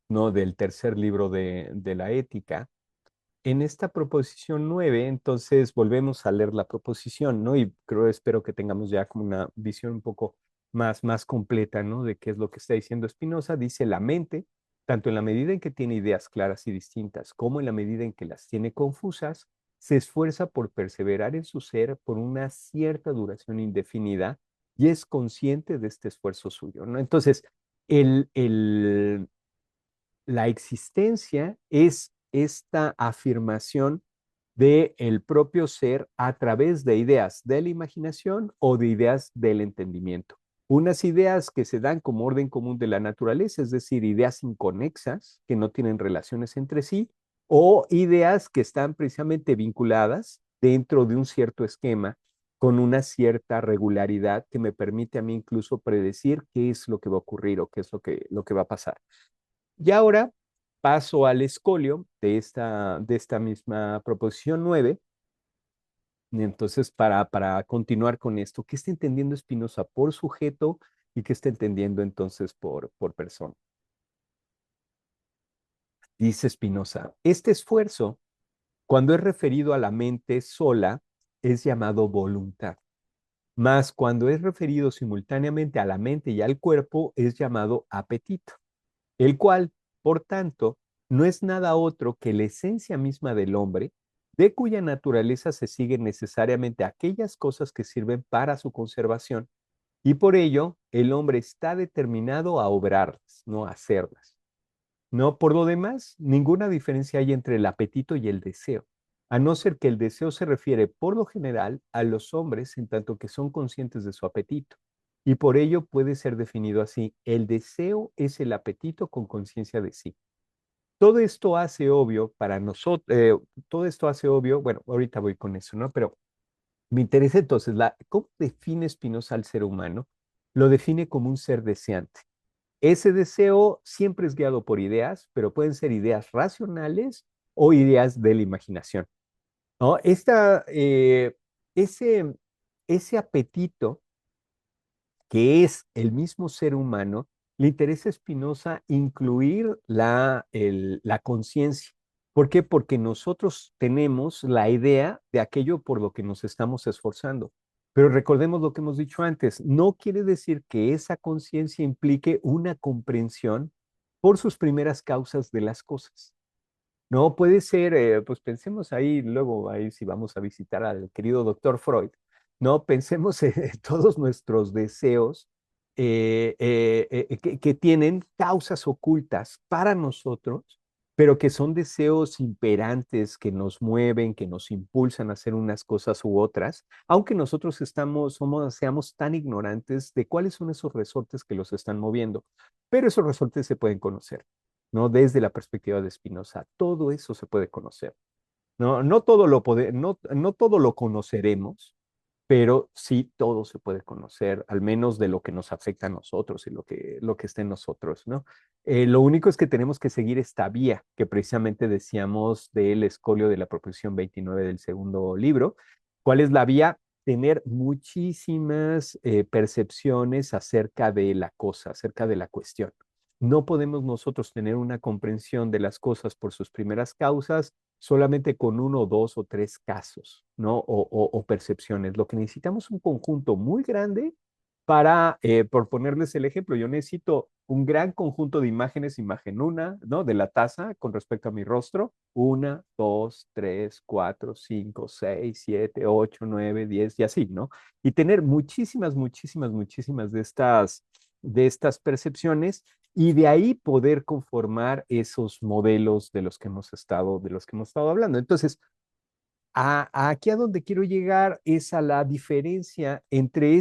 B: ¿no? Del tercer libro de la ética. En esta proposición 9, entonces volvemos a leer la proposición, ¿no? Y espero que tengamos ya como una visión un poco más completa, ¿no? De qué es lo que está diciendo Spinoza. Dice la mente, tanto en la medida en que tiene ideas claras y distintas, como en la medida en que las tiene confusas, se esfuerza por perseverar en su ser por una cierta duración indefinida y es consciente de este esfuerzo suyo, ¿no? Entonces, el, el, la existencia es esta afirmación de el propio ser a través de ideas de la imaginación o de ideas del entendimiento. Unas ideas que se dan como orden común de la naturaleza, es decir, ideas inconexas que no tienen relaciones entre sí, o ideas que están precisamente vinculadas dentro de un cierto esquema con una cierta regularidad que me permite a mí incluso predecir qué es lo que va a ocurrir o qué es lo que va a pasar. Y ahora paso al escolio de esta misma proposición 9. Y entonces, para continuar con esto, ¿qué está entendiendo Spinoza por sujeto y qué está entendiendo entonces por persona? Dice Spinoza, este esfuerzo, cuando es referido a la mente sola, es llamado voluntad, mas cuando es referido simultáneamente a la mente y al cuerpo, es llamado apetito, el cual, por tanto, no es nada otro que la esencia misma del hombre, de cuya naturaleza se siguen necesariamente aquellas cosas que sirven para su conservación, y por ello el hombre está determinado a obrarlas, no a hacerlas. No, por lo demás, ninguna diferencia hay entre el apetito y el deseo, a no ser que el deseo se refiere por lo general a los hombres en tanto que son conscientes de su apetito. Y por ello puede ser definido así, el deseo es el apetito con conciencia de sí. Todo esto hace obvio para nosotros, todo esto hace obvio, bueno, ahorita voy con eso, ¿no? Pero me interesa entonces, ¿cómo define Spinoza al ser humano? Lo define como un ser deseante. Ese deseo siempre es guiado por ideas, pero pueden ser ideas racionales o ideas de la imaginación, ¿no? Ese, ese apetito que es el mismo ser humano, le interesa a Spinoza incluir la conciencia. ¿Por qué? Porque nosotros tenemos la idea de aquello por lo que nos estamos esforzando. Pero recordemos lo que hemos dicho antes, no quiere decir que esa conciencia implique una comprensión por sus primeras causas de las cosas. No, puede ser, pues pensemos ahí, luego ahí si vamos a visitar al querido doctor Freud, no, pensemos en todos nuestros deseos que tienen causas ocultas para nosotros, pero que son deseos imperantes que nos mueven, que nos impulsan a hacer unas cosas u otras, aunque nosotros seamos tan ignorantes de cuáles son esos resortes que los están moviendo, pero esos resortes se pueden conocer. ¿No? Desde la perspectiva de Spinoza, todo eso se puede conocer. No, no todo lo conoceremos, pero sí todo se puede conocer, al menos de lo que nos afecta a nosotros y lo que está en nosotros, ¿no? Lo único es que tenemos que seguir esta vía que precisamente decíamos del escolio de la proposición 29 del segundo libro. ¿Cuál es la vía? Tener muchísimas percepciones acerca de la cosa, acerca de la cuestión. No podemos nosotros tener una comprensión de las cosas por sus primeras causas solamente con uno, dos o tres casos, ¿no? O percepciones. Lo que necesitamos es un conjunto muy grande para, por ponerles el ejemplo, yo necesito un gran conjunto de imágenes, imagen una, ¿no? De la taza con respecto a mi rostro. Una, dos, tres, cuatro, cinco, seis, siete, ocho, nueve, diez y así, ¿no? Y tener muchísimas, muchísimas, muchísimas de estas percepciones y de ahí poder conformar esos modelos de los que hemos estado hablando. Entonces, aquí a donde quiero llegar es a la diferencia entre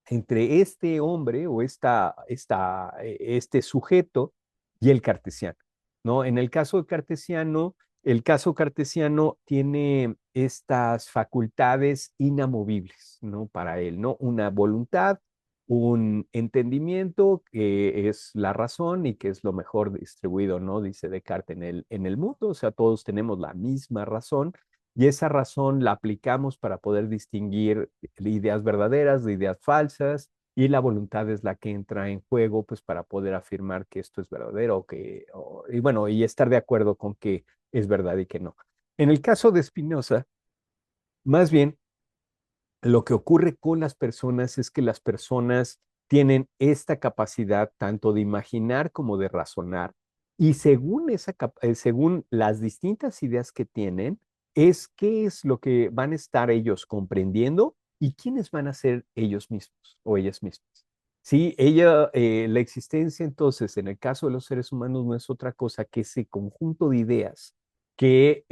B: entre este hombre o este sujeto y el cartesiano, ¿no? En el caso cartesiano, el caso cartesiano tiene estas facultades inamovibles, ¿no? Para él, ¿no? Una voluntad, un entendimiento que es la razón y que es lo mejor distribuido, ¿no? Dice Descartes en el mundo, o sea, todos tenemos la misma razón y esa razón la aplicamos para poder distinguir ideas verdaderas de ideas falsas y la voluntad es la que entra en juego pues para poder afirmar que esto es verdadero y bueno, y estar de acuerdo con que es verdad y que no. En el caso de Spinoza, más bien lo que ocurre con las personas es que las personas tienen esta capacidad tanto de imaginar como de razonar y según las distintas ideas que tienen, es qué es lo que van a estar ellos comprendiendo y quiénes van a ser ellos mismos o ellas mismas. Sí, la existencia entonces, en el caso de los seres humanos, no es otra cosa que ese conjunto de ideas que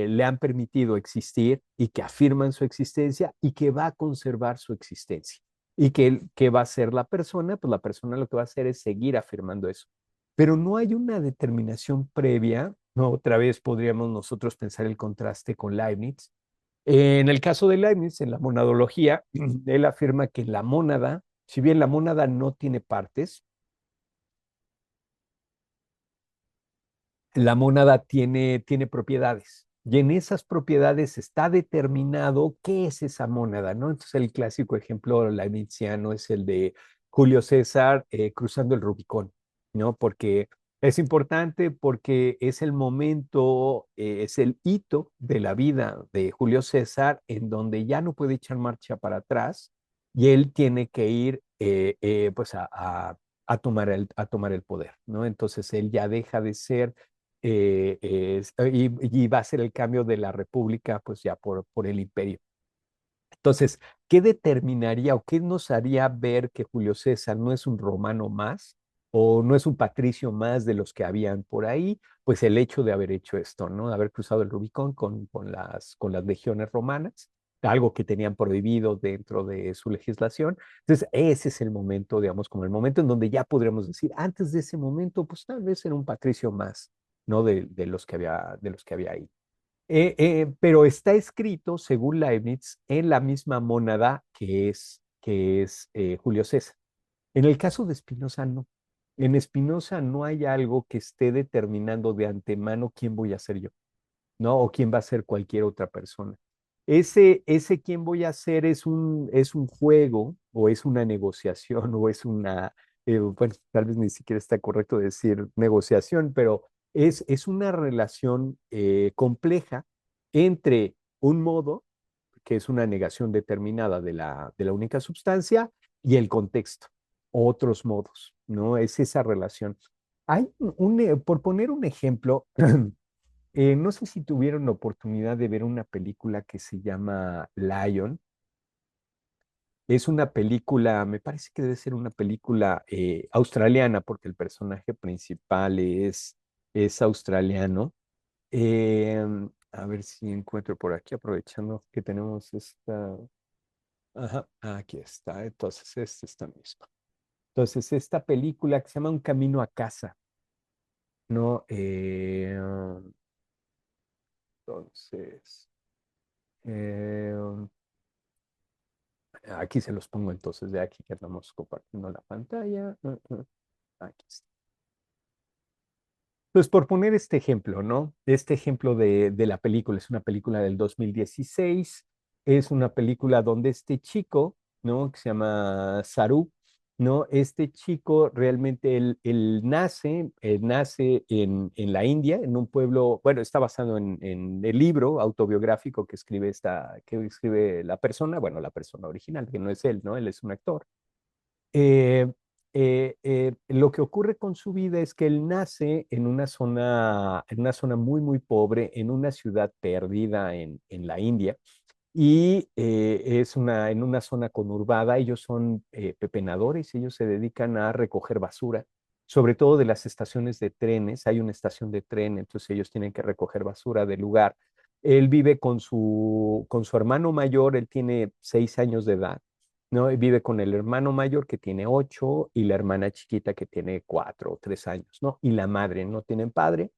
B: le han permitido existir y que afirman su existencia y que va a conservar su existencia. ¿Y que va a hacer la persona? Pues la persona lo que va a hacer es seguir afirmando eso. Pero no hay una determinación previa, ¿no? Otra vez podríamos nosotros pensar el contraste con Leibniz. En el caso de Leibniz, en la monadología, él afirma que la mónada, si bien la mónada no tiene partes, la mónada tiene propiedades y en esas propiedades está determinado qué es esa mónada, ¿no? Entonces el clásico ejemplo leibniziano es el de Julio César cruzando el Rubicón, ¿no? Porque es importante porque es el momento, es el hito de la vida de Julio César en donde ya no puede echar marcha para atrás y él tiene que ir pues a tomar el poder, ¿no? Entonces él ya deja de ser y va a ser el cambio de la república, pues ya por el imperio. Entonces, ¿qué determinaría o qué nos haría ver que Julio César no es un romano más o no es un patricio más de los que habían por ahí? Pues el hecho de haber hecho esto, ¿no? De haber cruzado el Rubicón con las legiones romanas, algo que tenían prohibido dentro de su legislación. Entonces, ese es el momento, digamos, como el momento en donde ya podríamos decir, antes de ese momento, pues tal vez era un patricio más, ¿no? De los que había ahí. Pero está escrito, según Leibniz, en la misma mónada que es Julio César. En el caso de Spinoza, no. En Spinoza no hay algo que esté determinando de antemano quién voy a ser yo, ¿no? O quién va a ser cualquier otra persona. Ese quién voy a ser es un juego o es una negociación o es bueno, tal vez ni siquiera está correcto decir negociación, pero es una relación compleja entre un modo, que es una negación determinada de la única sustancia, y el contexto, otros modos, ¿no? Es esa relación. Por poner un ejemplo, no sé si tuvieron la oportunidad de ver una película que se llama Lion. Es una película, me parece que debe ser una película australiana, porque el personaje principal es australiano. Eh, a ver si encuentro por aquí, aprovechando que tenemos esta. Ajá, aquí está. Entonces, es esta misma. Entonces, esta película que se llama Un camino a casa, ¿no? Entonces. eh, Aquí se los pongo entonces, de aquí que estamos compartiendo la pantalla. Aquí está. Pues por poner este ejemplo, ¿no? Este ejemplo de la película, es una película del 2016, es una película donde este chico, ¿no? Que se llama Saru, ¿no? Este chico realmente, él nace en la India, en un pueblo, bueno, está basado en el libro autobiográfico que escribe la persona, bueno, la persona original, que no es él, ¿no? Él es un actor. Eh, lo que ocurre con su vida es que él nace en una zona muy, muy pobre, en una ciudad perdida en la India, y en una zona conurbada. Ellos son pepenadores, ellos se dedican a recoger basura, sobre todo de las estaciones de trenes. Hay una estación de tren, entonces ellos tienen que recoger basura del lugar. Él vive con su hermano mayor, él tiene 6 años de edad ¿no? Y vive con el hermano mayor que tiene 8 y la hermana chiquita que tiene 4 o 3 años, ¿no? Y la madre no tienen padre.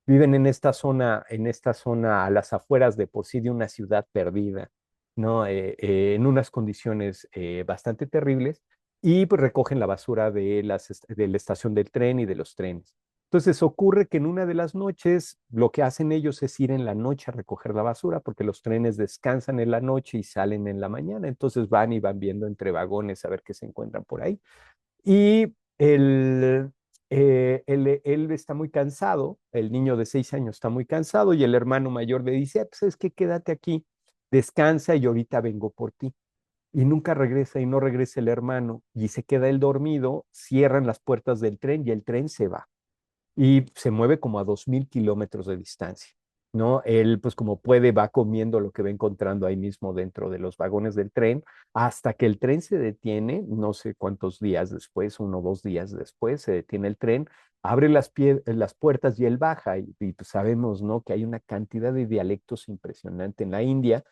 B: Viven en esta zona a las afueras de por sí de una ciudad perdida, ¿no? En unas condiciones bastante terribles y pues recogen la basura de la estación del tren y de los trenes. Entonces ocurre que en una de las noches lo que hacen ellos es ir en la noche a recoger la basura porque los trenes descansan en la noche y salen en la mañana. Entonces van y van viendo entre vagones a ver qué se encuentran por ahí. Y él está muy cansado, el niño de 6 años está muy cansado y el hermano mayor le dice, "Ah, pues es que quédate aquí, descansa y ahorita vengo por ti". Y nunca regresa y no regresa el hermano y se queda él dormido, cierran las puertas del tren y el tren se va y se mueve como a 2000 kilómetros de distancia, ¿no? Él, pues como puede, va comiendo lo que va encontrando ahí mismo dentro de los vagones del tren, hasta que el tren se detiene, no sé cuántos días después, 1 o 2 días después, se detiene el tren, abre las puertas y él baja, y pues sabemos, ¿no? Que hay una cantidad de dialectos impresionante en la India.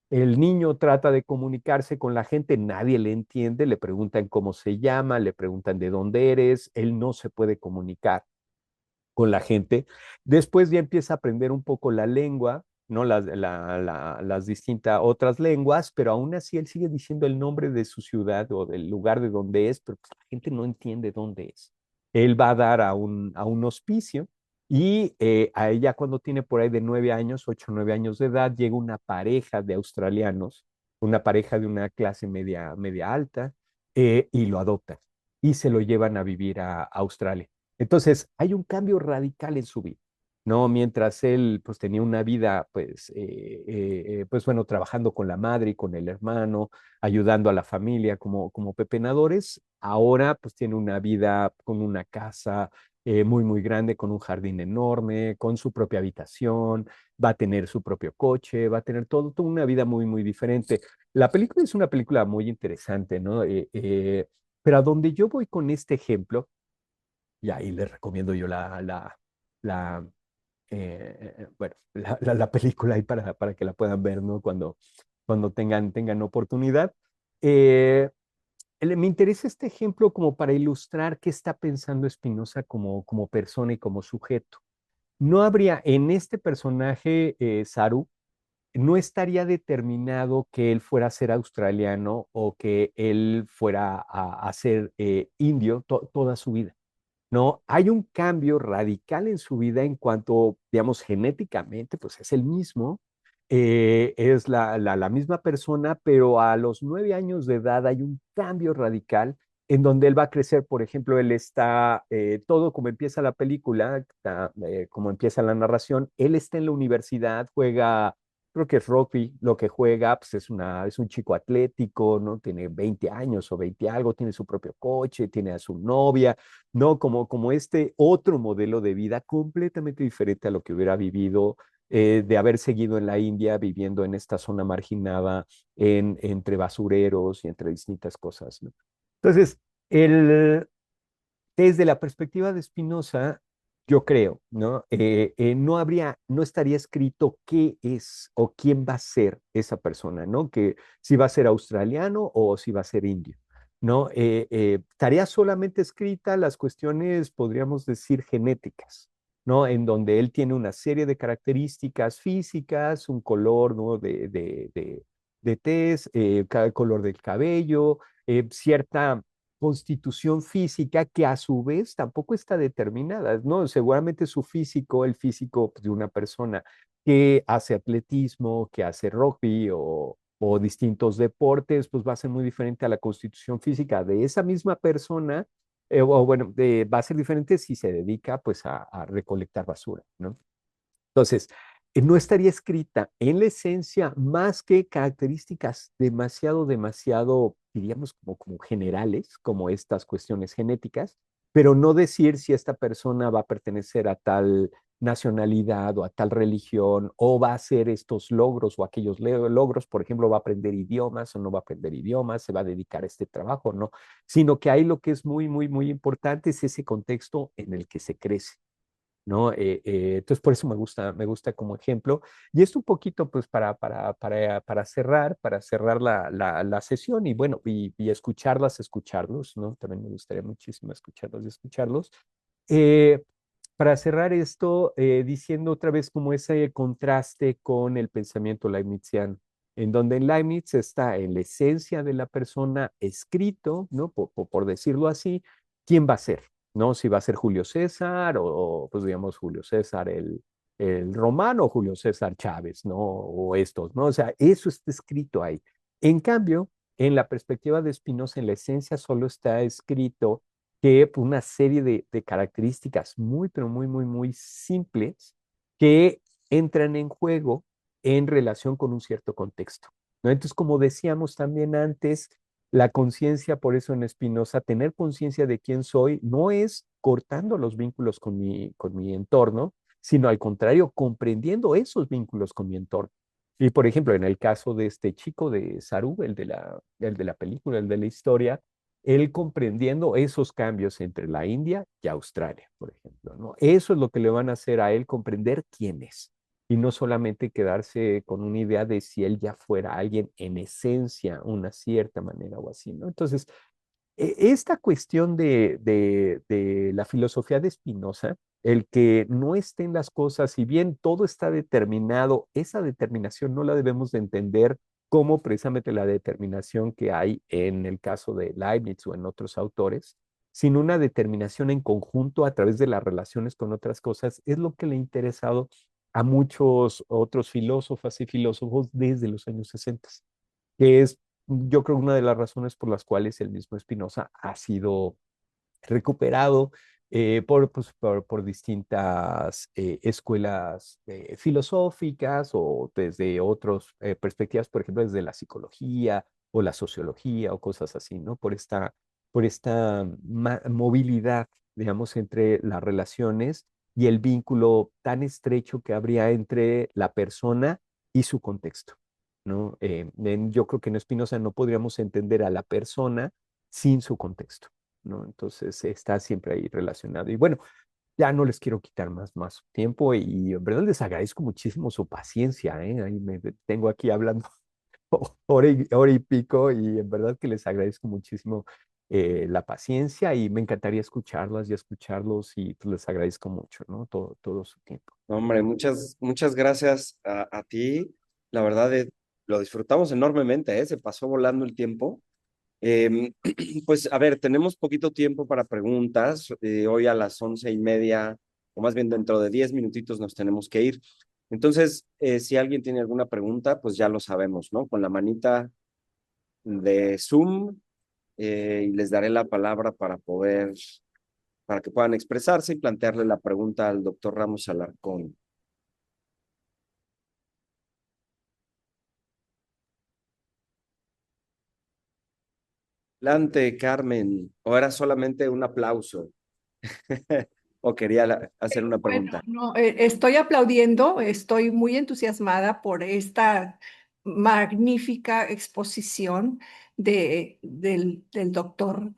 B: El niño trata de comunicarse con la gente, nadie le entiende, le preguntan cómo se llama, le preguntan de dónde eres, él no se puede comunicar con la gente. Después ya empieza a aprender un poco la lengua, ¿no? Las distintas otras lenguas, pero aún así él sigue diciendo el nombre de su ciudad o del lugar de donde es, pero pues la gente no entiende dónde es. Él va a dar a un hospicio y a ella cuando tiene por ahí de 9 años, 8 o 9 años de edad, llega una pareja de australianos, una pareja de una clase media, media alta, y lo adoptan y se lo llevan a vivir a Australia. Entonces, hay un cambio radical en su vida, ¿no? Mientras él, pues, tenía una vida, pues, bueno, trabajando con la madre y con el hermano, ayudando a la familia como pepenadores, ahora, pues, tiene una vida con una casa muy, muy grande, con un jardín enorme, con su propia habitación, va a tener su propio coche, va a tener toda una vida muy, muy diferente. La película es una película muy interesante, ¿no? Pero a donde yo voy con este ejemplo, y ahí les recomiendo yo la, bueno, la película ahí para que la puedan ver, ¿no? Cuando tengan oportunidad. Eh, Me interesa este ejemplo como para ilustrar qué está pensando Spinoza como persona y como sujeto. No habría en este personaje, Saru, no estaría determinado que él fuera a ser australiano o que él fuera a ser indio toda su vida. No, hay un cambio radical en su vida en cuanto, digamos, genéticamente, pues es el mismo, es la misma persona, pero a los 9 años de edad hay un cambio radical en donde él va a crecer. Por ejemplo, él está, todo como empieza la película, como empieza la narración, él está en la universidad, juega, creo que es rugby, lo que juega, pues es un chico atlético, ¿no? Tiene 20 años o 20 algo, tiene su propio coche, tiene a su novia, ¿no? Como este otro modelo de vida completamente diferente a lo que hubiera vivido, de haber seguido en la India, viviendo en esta zona marginada, entre basureros y entre distintas cosas, ¿no? Entonces, el, desde la perspectiva de Spinoza, yo creo, ¿no? No estaría escrito qué es o quién va a ser esa persona, ¿no? Que si va a ser australiano o si va a ser indio, ¿no? Estaría solamente escrita las cuestiones, podríamos decir, genéticas, ¿no? En donde él tiene una serie de características físicas, un color, ¿no? De tez, cada color del cabello, cierta constitución física que a su vez tampoco está determinada, ¿no? Seguramente su físico, el físico de una persona que hace atletismo, que hace rugby o distintos deportes, pues va a ser muy diferente a la constitución física de esa misma persona, o bueno, va a ser diferente si se dedica pues a recolectar basura, ¿no? Entonces, no estaría escrita en la esencia más que características demasiado, diríamos, como generales, como estas cuestiones genéticas, pero no decir si esta persona va a pertenecer a tal nacionalidad o a tal religión o va a hacer estos logros o aquellos logros, por ejemplo, va a aprender idiomas o no va a aprender idiomas, se va a dedicar a este trabajo, no, sino que ahí lo que es muy, muy, muy importante es ese contexto en el que se crece. ¿no? Entonces, por eso me gusta como ejemplo. Y esto un poquito, pues, para cerrar la sesión y bueno, y escucharlos, ¿no? También me gustaría muchísimo escucharlos y escucharlos. Eh, para cerrar esto, diciendo otra vez como ese contraste con el pensamiento leibniziano, en donde en Leibniz está en la esencia de la persona escrito, ¿no? Por decirlo así, quién va a ser, ¿no? Si va a ser Julio César o pues digamos Julio César el romano o Julio César Chávez, ¿no? O estos, ¿no? O sea, eso está escrito ahí. En cambio, en la perspectiva de Spinoza, en la esencia solo está escrito que una serie de características muy, pero muy simples que entran en juego en relación con un cierto contexto, ¿no? Entonces, como decíamos también antes, la conciencia, por eso en Spinoza, tener conciencia de quién soy no es cortando los vínculos con mi entorno, sino al contrario, comprendiendo esos vínculos con mi entorno. Y por ejemplo, en el caso de este chico de Saru, el de la película, el de la historia, él comprendiendo esos cambios entre la India y Australia, por ejemplo, ¿no? Eso es lo que le van a hacer a él comprender quién es y no solamente quedarse con una idea de si él ya fuera alguien en esencia, una cierta manera o así, ¿no? Entonces, esta cuestión de la filosofía de Spinoza, el que no estén las cosas, si bien todo está determinado, esa determinación no la debemos de entender como precisamente la determinación que hay en el caso de Leibniz o en otros autores, sino una determinación en conjunto a través de las relaciones con otras cosas, es lo que le ha interesado a muchos otros filósofas y filósofos desde los años 60, que es, yo creo, una de las razones por las cuales el mismo Spinoza ha sido recuperado por distintas escuelas filosóficas o desde otras perspectivas, por ejemplo, desde la psicología o la sociología o cosas así, ¿no? Por esta movilidad, digamos, entre las relaciones y el vínculo tan estrecho que habría entre la persona y su contexto, ¿no? Yo creo que en Spinoza no podríamos entender a la persona sin su contexto, ¿no? Entonces está siempre ahí relacionado. Y bueno, ya no les quiero quitar más tiempo y en verdad les agradezco muchísimo su paciencia, ¿eh? Ahí me tengo aquí hablando hora y pico y en verdad que les agradezco muchísimo la paciencia y me encantaría escucharlas y escucharlos y pues les agradezco mucho, ¿no? Todo su tiempo.
A: Hombre, muchas gracias a ti. La verdad, lo disfrutamos enormemente, ¿eh? Se pasó volando el tiempo. Em, pues a ver, tenemos poquito tiempo para preguntas. Hoy a las 11:30, o más bien dentro de 10 minutitos nos tenemos que ir. Entonces, si alguien tiene alguna pregunta, pues ya lo sabemos, ¿no? Con la manita de Zoom, y les daré la palabra para que puedan expresarse y plantearle la pregunta al doctor Ramos Alarcón. Adelante, Carmen. ¿O era solamente un aplauso? ¿O quería hacer una
C: Bueno,
A: pregunta?
C: no, estoy aplaudiendo, estoy muy entusiasmada por esta magnífica exposición del doctor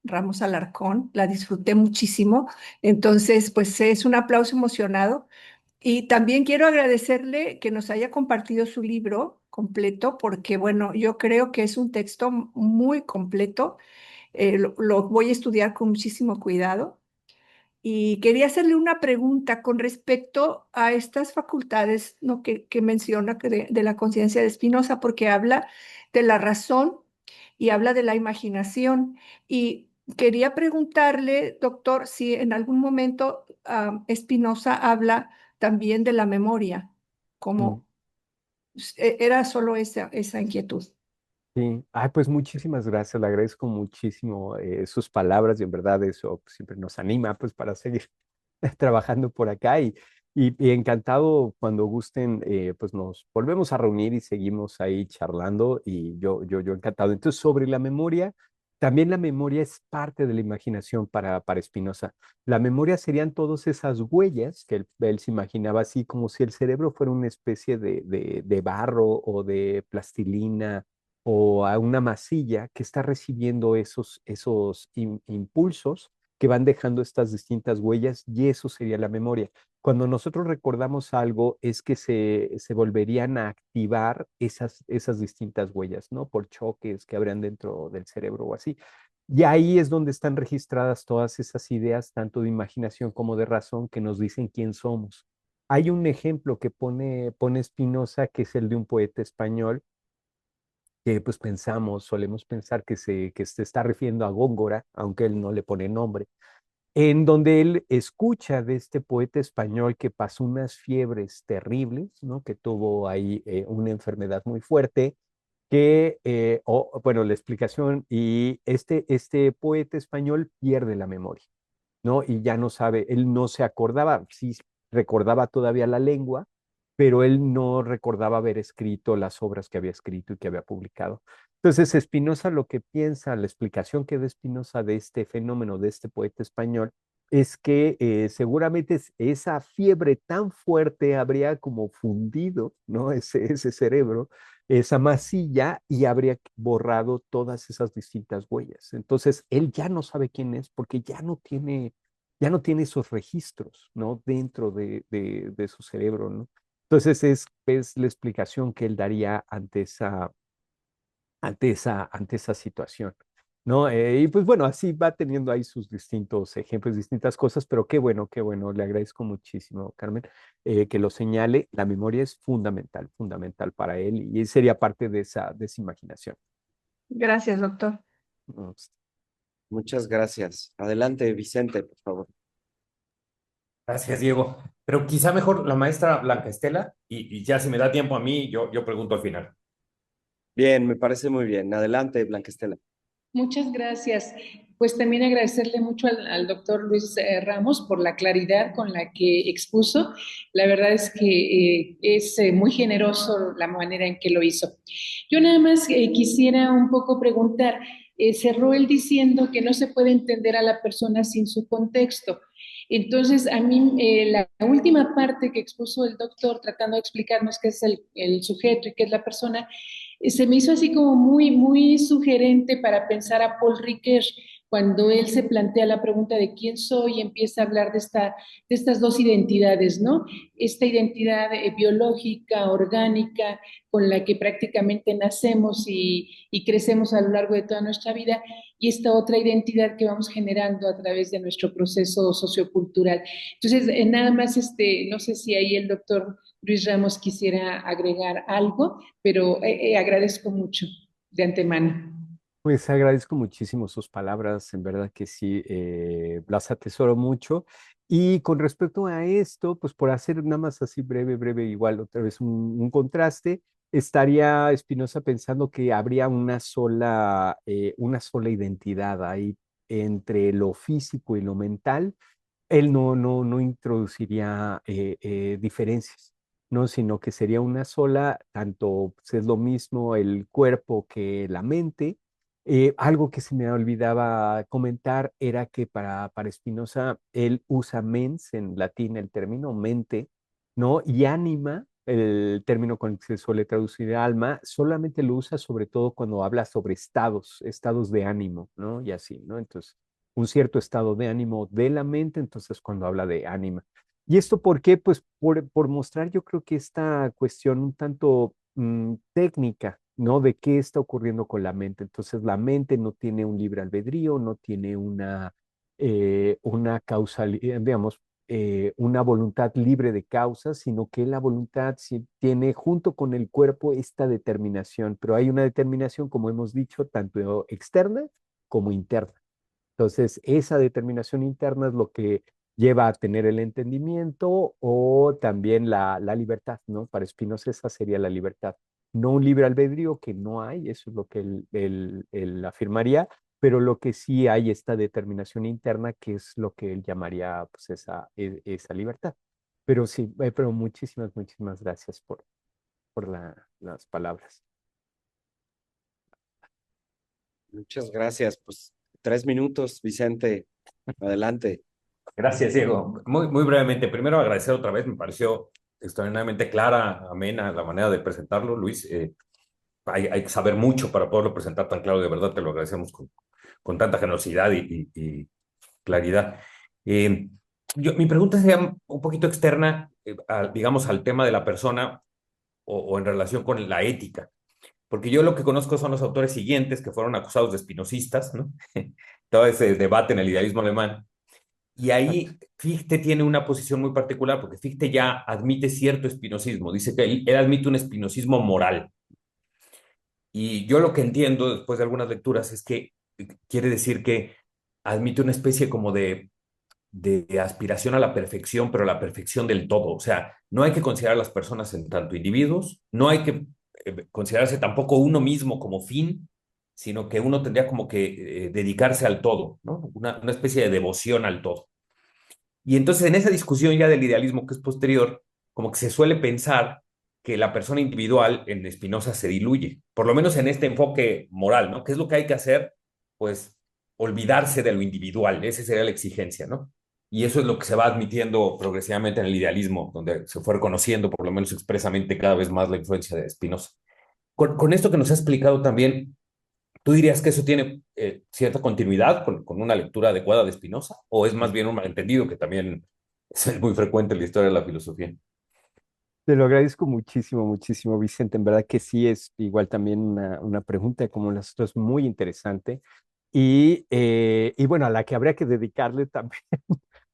C: Ramos Alarcón. La disfruté muchísimo. Entonces, pues es un aplauso emocionado. Y también quiero agradecerle que nos haya compartido su libro completo, porque bueno, yo creo que es un texto muy completo. Lo voy a estudiar con muchísimo cuidado. Y quería hacerle una pregunta con respecto a estas facultades, ¿no? que menciona de la conciencia de Spinoza, porque habla de la razón y habla de la imaginación. Y quería preguntarle, doctor, si en algún momento Spinoza habla también de la memoria,
B: Mm.
C: como era solo esa inquietud.
B: Sí, ay, pues muchísimas gracias, le agradezco muchísimo sus palabras y en verdad eso siempre nos anima pues para seguir trabajando por acá y encantado cuando gusten, pues nos volvemos a reunir y seguimos ahí charlando y yo encantado. Entonces, sobre la memoria, también la memoria es parte de la imaginación para Spinoza. La memoria serían todas esas huellas que él se imaginaba así como si el cerebro fuera una especie de barro o de plastilina o a una masilla que está recibiendo esos impulsos que van dejando estas distintas huellas y eso sería la memoria. Cuando nosotros recordamos algo es que se volverían a activar esas distintas huellas, ¿no? Por choques que habrían dentro del cerebro o así. Y ahí es donde están registradas todas esas ideas, tanto de imaginación como de razón, que nos dicen quién somos. Hay un ejemplo que pone Spinoza, que es el de un poeta español, que pues solemos pensar que se está refiriendo a Góngora, aunque él no le pone nombre, en donde él escucha de este poeta español que pasó unas fiebres terribles, ¿no? Que tuvo ahí una enfermedad muy fuerte, bueno, la explicación, y este poeta español pierde la memoria, ¿no? Y ya no sabe, él no se acordaba, sí recordaba todavía la lengua, pero él no recordaba haber escrito las obras que había escrito y que había publicado. Entonces, Spinoza lo que piensa, la explicación que da Spinoza de este fenómeno, de este poeta español, es que seguramente esa fiebre tan fuerte habría como fundido, ¿no? Ese cerebro, esa masilla, y habría borrado todas esas distintas huellas. Entonces, él ya no sabe quién es porque ya no tiene esos registros, ¿no? Dentro de su cerebro, ¿no? Entonces, es la explicación que él daría ante esa situación, ¿no? Y pues bueno, así va teniendo ahí sus distintos ejemplos, distintas cosas, pero qué bueno, le agradezco muchísimo, Carmen, que lo señale. La memoria es fundamental, fundamental para él y sería parte de esa imaginación.
C: Gracias, doctor.
B: ¿No?
A: Muchas gracias. Adelante, Vicente, por favor.
D: Gracias, Diego. Pero quizá mejor la maestra Blanca Estela y ya si me da tiempo a mí, yo pregunto al final.
A: Bien, me parece muy bien. Adelante, Blanca Estela.
E: Muchas gracias. Pues también agradecerle mucho al doctor Luis Ramos por la claridad con la que expuso. La verdad es que es muy generoso la manera en que lo hizo. Yo nada más quisiera un poco preguntar, cerró él diciendo que no se puede entender a la persona sin su contexto. Entonces, a mí la última parte que expuso el doctor tratando de explicarnos qué es el sujeto y qué es la persona, se me hizo así como muy, muy sugerente para pensar a Paul Ricoeur cuando él se plantea la pregunta de quién soy y empieza a hablar de estas dos identidades, ¿no? Esta identidad biológica, orgánica, con la que prácticamente nacemos y crecemos a lo largo de toda nuestra vida, y esta otra identidad que vamos generando a través de nuestro proceso sociocultural. Entonces, nada más, no sé si ahí el doctor Luis Ramos quisiera agregar algo, pero agradezco mucho de antemano.
B: Pues agradezco muchísimo sus palabras, en verdad que sí, las atesoro mucho. Y con respecto a esto, pues por hacer nada más así breve, breve, igual otra vez un contraste, estaría Spinoza pensando que habría una sola identidad ahí entre lo físico y lo mental. Él no introduciría diferencias, ¿no? Sino que sería una sola, tanto pues, es lo mismo el cuerpo que la mente. Algo que se me olvidaba comentar era que para Spinoza él usa mens en latín, el término mente, ¿no? Y ánima, el término con el que se suele traducir alma, solamente lo usa sobre todo cuando habla sobre estados de ánimo, ¿no? Y así, ¿no? Entonces, un cierto estado de ánimo de la mente, entonces cuando habla de ánima. ¿Y esto por qué? Pues por mostrar yo creo que esta cuestión un tanto técnica, ¿no? De qué está ocurriendo con la mente. Entonces la mente no tiene un libre albedrío, no tiene una causalidad, digamos, una voluntad libre de causas, sino que la voluntad sí tiene junto con el cuerpo esta determinación, pero hay una determinación, como hemos dicho, tanto externa como interna. Entonces, esa determinación interna es lo que lleva a tener el entendimiento o también la libertad, ¿no? Para Spinoza esa sería la libertad. No un libre albedrío que no hay, eso es lo que él afirmaría, pero lo que sí hay esta determinación interna que es lo que él llamaría pues, esa libertad. Pero sí, pero muchísimas, muchísimas gracias por las palabras.
A: Muchas gracias. Pues 3 minutos, Vicente. Adelante.
D: Gracias, Diego. Muy, muy brevemente, primero agradecer otra vez, me pareció extraordinariamente clara, amena la manera de presentarlo, Luis. Hay que saber mucho para poderlo presentar tan claro, de verdad te lo agradecemos con tanta generosidad y claridad. Eh, mi pregunta sería un poquito externa, digamos, al tema de la persona o en relación con la ética, porque yo lo que conozco son los autores siguientes que fueron acusados de espinosistas, ¿no? Todo ese debate en el idealismo alemán. Y ahí Fichte tiene una posición muy particular, porque Fichte ya admite cierto espinosismo, dice que él admite un espinosismo moral. Y yo lo que entiendo después de algunas lecturas es que quiere decir que admite una especie como de aspiración a la perfección, pero la perfección del todo. O sea, no hay que considerar a las personas en tanto individuos, no hay que considerarse tampoco uno mismo como fin, sino que uno tendría como que dedicarse al todo, ¿no? Una especie de devoción al todo. Y entonces en esa discusión ya del idealismo que es posterior, como que se suele pensar que la persona individual en Spinoza se diluye, por lo menos en este enfoque moral, ¿no? ¿Qué es lo que hay que hacer? Pues olvidarse de lo individual, esa sería la exigencia, ¿no? Y eso es lo que se va admitiendo progresivamente en el idealismo, donde se fue reconociendo, por lo menos expresamente, cada vez más la influencia de Spinoza. Con esto que nos ha explicado también, ¿tú dirías que eso tiene cierta continuidad con una lectura adecuada de Spinoza? ¿O es más bien un malentendido que también es muy frecuente en la historia de la filosofía?
B: Te lo agradezco muchísimo, muchísimo, Vicente. En verdad que sí es igual también una pregunta como las otras muy interesante. Y bueno, a la que habría que dedicarle también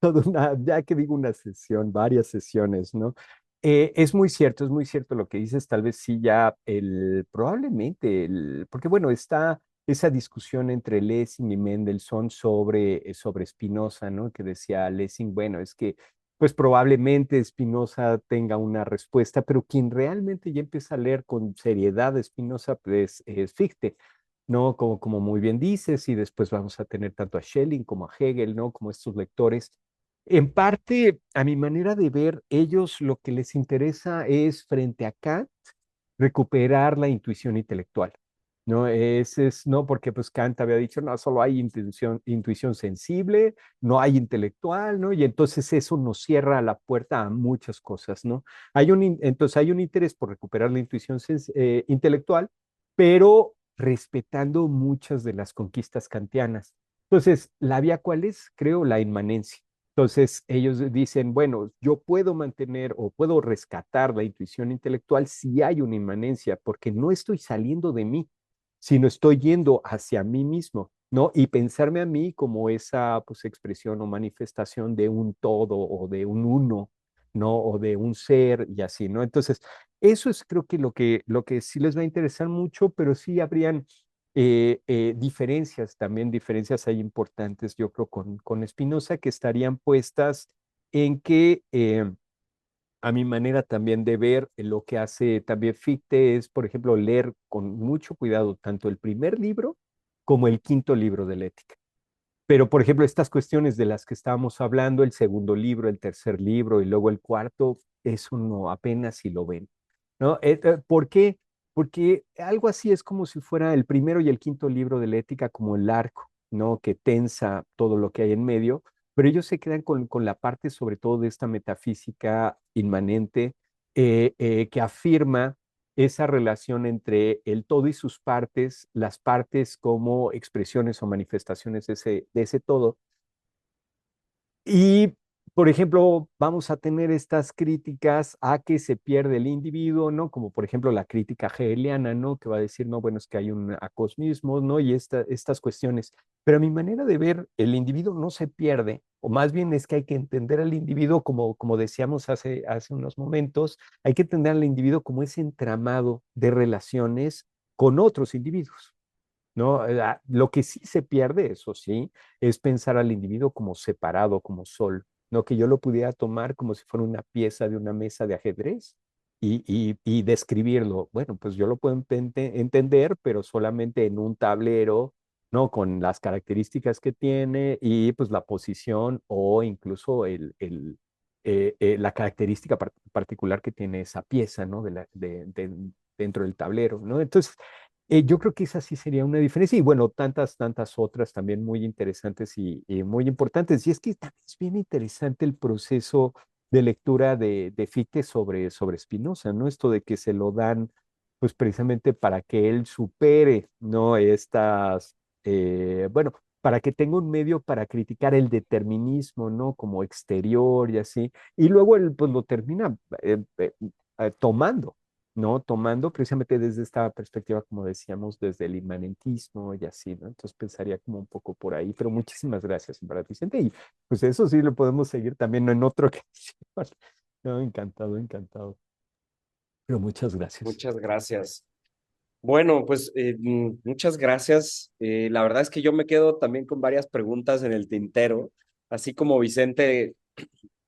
B: toda una, ya que digo una sesión, varias sesiones, ¿no? Es muy cierto lo que dices, tal vez sí ya probablemente, porque bueno, está esa discusión entre Lessing y Mendelssohn sobre Spinoza, ¿no? Que decía Lessing, bueno, es que pues probablemente Spinoza tenga una respuesta, pero quien realmente ya empieza a leer con seriedad a Spinoza, pues es Fichte. ¿No? Como muy bien dices, y después vamos a tener tanto a Schelling como a Hegel, ¿no? Como estos lectores. En parte, a mi manera de ver, ellos lo que les interesa es, frente a Kant, recuperar la intuición intelectual, ¿no? ¿No? Porque pues Kant había dicho, no, solo hay intuición sensible, no hay intelectual, ¿no? Y entonces eso nos cierra la puerta a muchas cosas, ¿no? Entonces hay un interés por recuperar la intuición intelectual, pero respetando muchas de las conquistas kantianas. Entonces, ¿la vía cuál es? Creo la inmanencia. Entonces, ellos dicen, bueno, yo puedo mantener o puedo rescatar la intuición intelectual si hay una inmanencia, porque no estoy saliendo de mí, sino estoy yendo hacia mí mismo, ¿no? Y pensarme a mí como esa, pues, expresión o manifestación de un todo o de un uno, ¿no? O de un ser y así, ¿no? Entonces, eso es creo que lo que sí les va a interesar mucho, pero sí habrían diferencias, también diferencias hay importantes, yo creo, con Spinoza, que estarían puestas en que, a mi manera también de ver, lo que hace también Fichte es, por ejemplo, leer con mucho cuidado tanto el primer libro como el quinto libro de la Ética. Pero, por ejemplo, estas cuestiones de las que estábamos hablando, el segundo libro, el tercer libro y luego el cuarto, eso no, apenas si lo ven, ¿no? ¿Por qué? Porque algo así es como si fuera el primero y el quinto libro de la ética como el arco, ¿no? Que tensa todo lo que hay en medio, pero ellos se quedan con la parte sobre todo de esta metafísica inmanente que afirma esa relación entre el todo y sus partes, las partes como expresiones o manifestaciones de ese todo. Y, por ejemplo, vamos a tener estas críticas a que se pierde el individuo, ¿no? Como por ejemplo la crítica hegeliana, ¿no? Que va a decir, no, bueno, es que hay un acosmismo, ¿no? Y estas cuestiones. Pero a mi manera de ver, el individuo no se pierde, o más bien es que hay que entender al individuo como decíamos hace unos momentos, hay que entender al individuo como ese entramado de relaciones con otros individuos. ¿No? Lo que sí se pierde, eso sí, es pensar al individuo como separado, como solo, ¿no? Que yo lo pudiera tomar como si fuera una pieza de una mesa de ajedrez y describirlo. Bueno, pues yo lo puedo entender, pero solamente en un tablero, ¿no? Con las características que tiene y pues la posición o incluso la característica particular que tiene esa pieza, ¿no? Dentro del tablero, ¿no? Entonces, yo creo que esa sí sería una diferencia y bueno, tantas otras también muy interesantes y muy importantes. Y es que también es bien interesante el proceso de lectura de Fichte sobre Spinoza, ¿no? Esto de que se lo dan, pues precisamente para que él supere, ¿no? Bueno, para que tenga un medio para criticar el determinismo, ¿no? Como exterior y así. Y luego él pues lo termina tomando, ¿no? Tomando precisamente desde esta perspectiva, como decíamos, desde el inmanentismo y así, ¿no? Entonces pensaría como un poco por ahí, pero muchísimas gracias, en verdad, Vicente. Y pues eso sí lo podemos seguir también en otra ocasión. No, encantado, encantado. Pero muchas gracias.
A: Muchas gracias. Bueno, pues muchas gracias. La verdad es que yo me quedo también con varias preguntas en el tintero, así como Vicente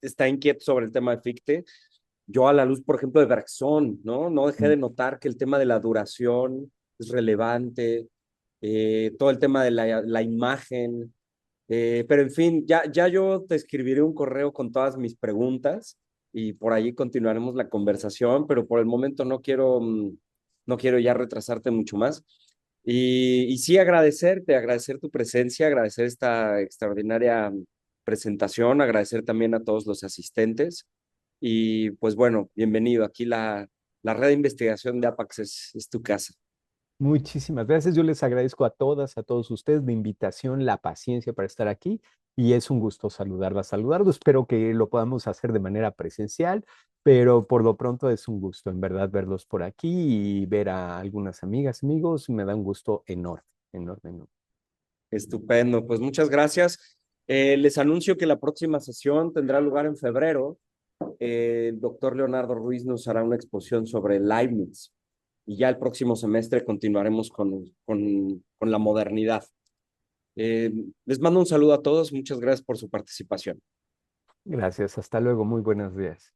A: está inquieto sobre el tema de Fichte. Yo a la luz, por ejemplo, de Bergson, ¿no? No dejé
B: Mm.
A: de notar que el tema de la duración es relevante, todo el tema de la imagen, pero en fin, ya yo te escribiré un correo con todas mis preguntas y por allí continuaremos la conversación, pero por el momento no quiero ya retrasarte mucho más. Y sí agradecerte, agradecer tu presencia, agradecer esta extraordinaria presentación, agradecer también a todos los asistentes. Y pues bueno, bienvenido. Aquí la red de investigación de Apax es tu casa.
B: Muchísimas gracias. Yo les agradezco a todas, a todos ustedes la invitación, la paciencia para estar aquí y es un gusto saludarlos. Espero que lo podamos hacer de manera presencial, pero por lo pronto es un gusto en verdad verlos por aquí y ver a algunas amigas, amigos. Me da un gusto enorme, enorme, enorme.
A: Estupendo, pues muchas gracias. Les anuncio que la próxima sesión tendrá lugar en febrero. El doctor Leonardo Ruiz nos hará una exposición sobre Leibniz y ya el próximo semestre continuaremos con la modernidad. Les mando un saludo a todos, muchas gracias por su participación.
B: Gracias, hasta luego, muy buenos días.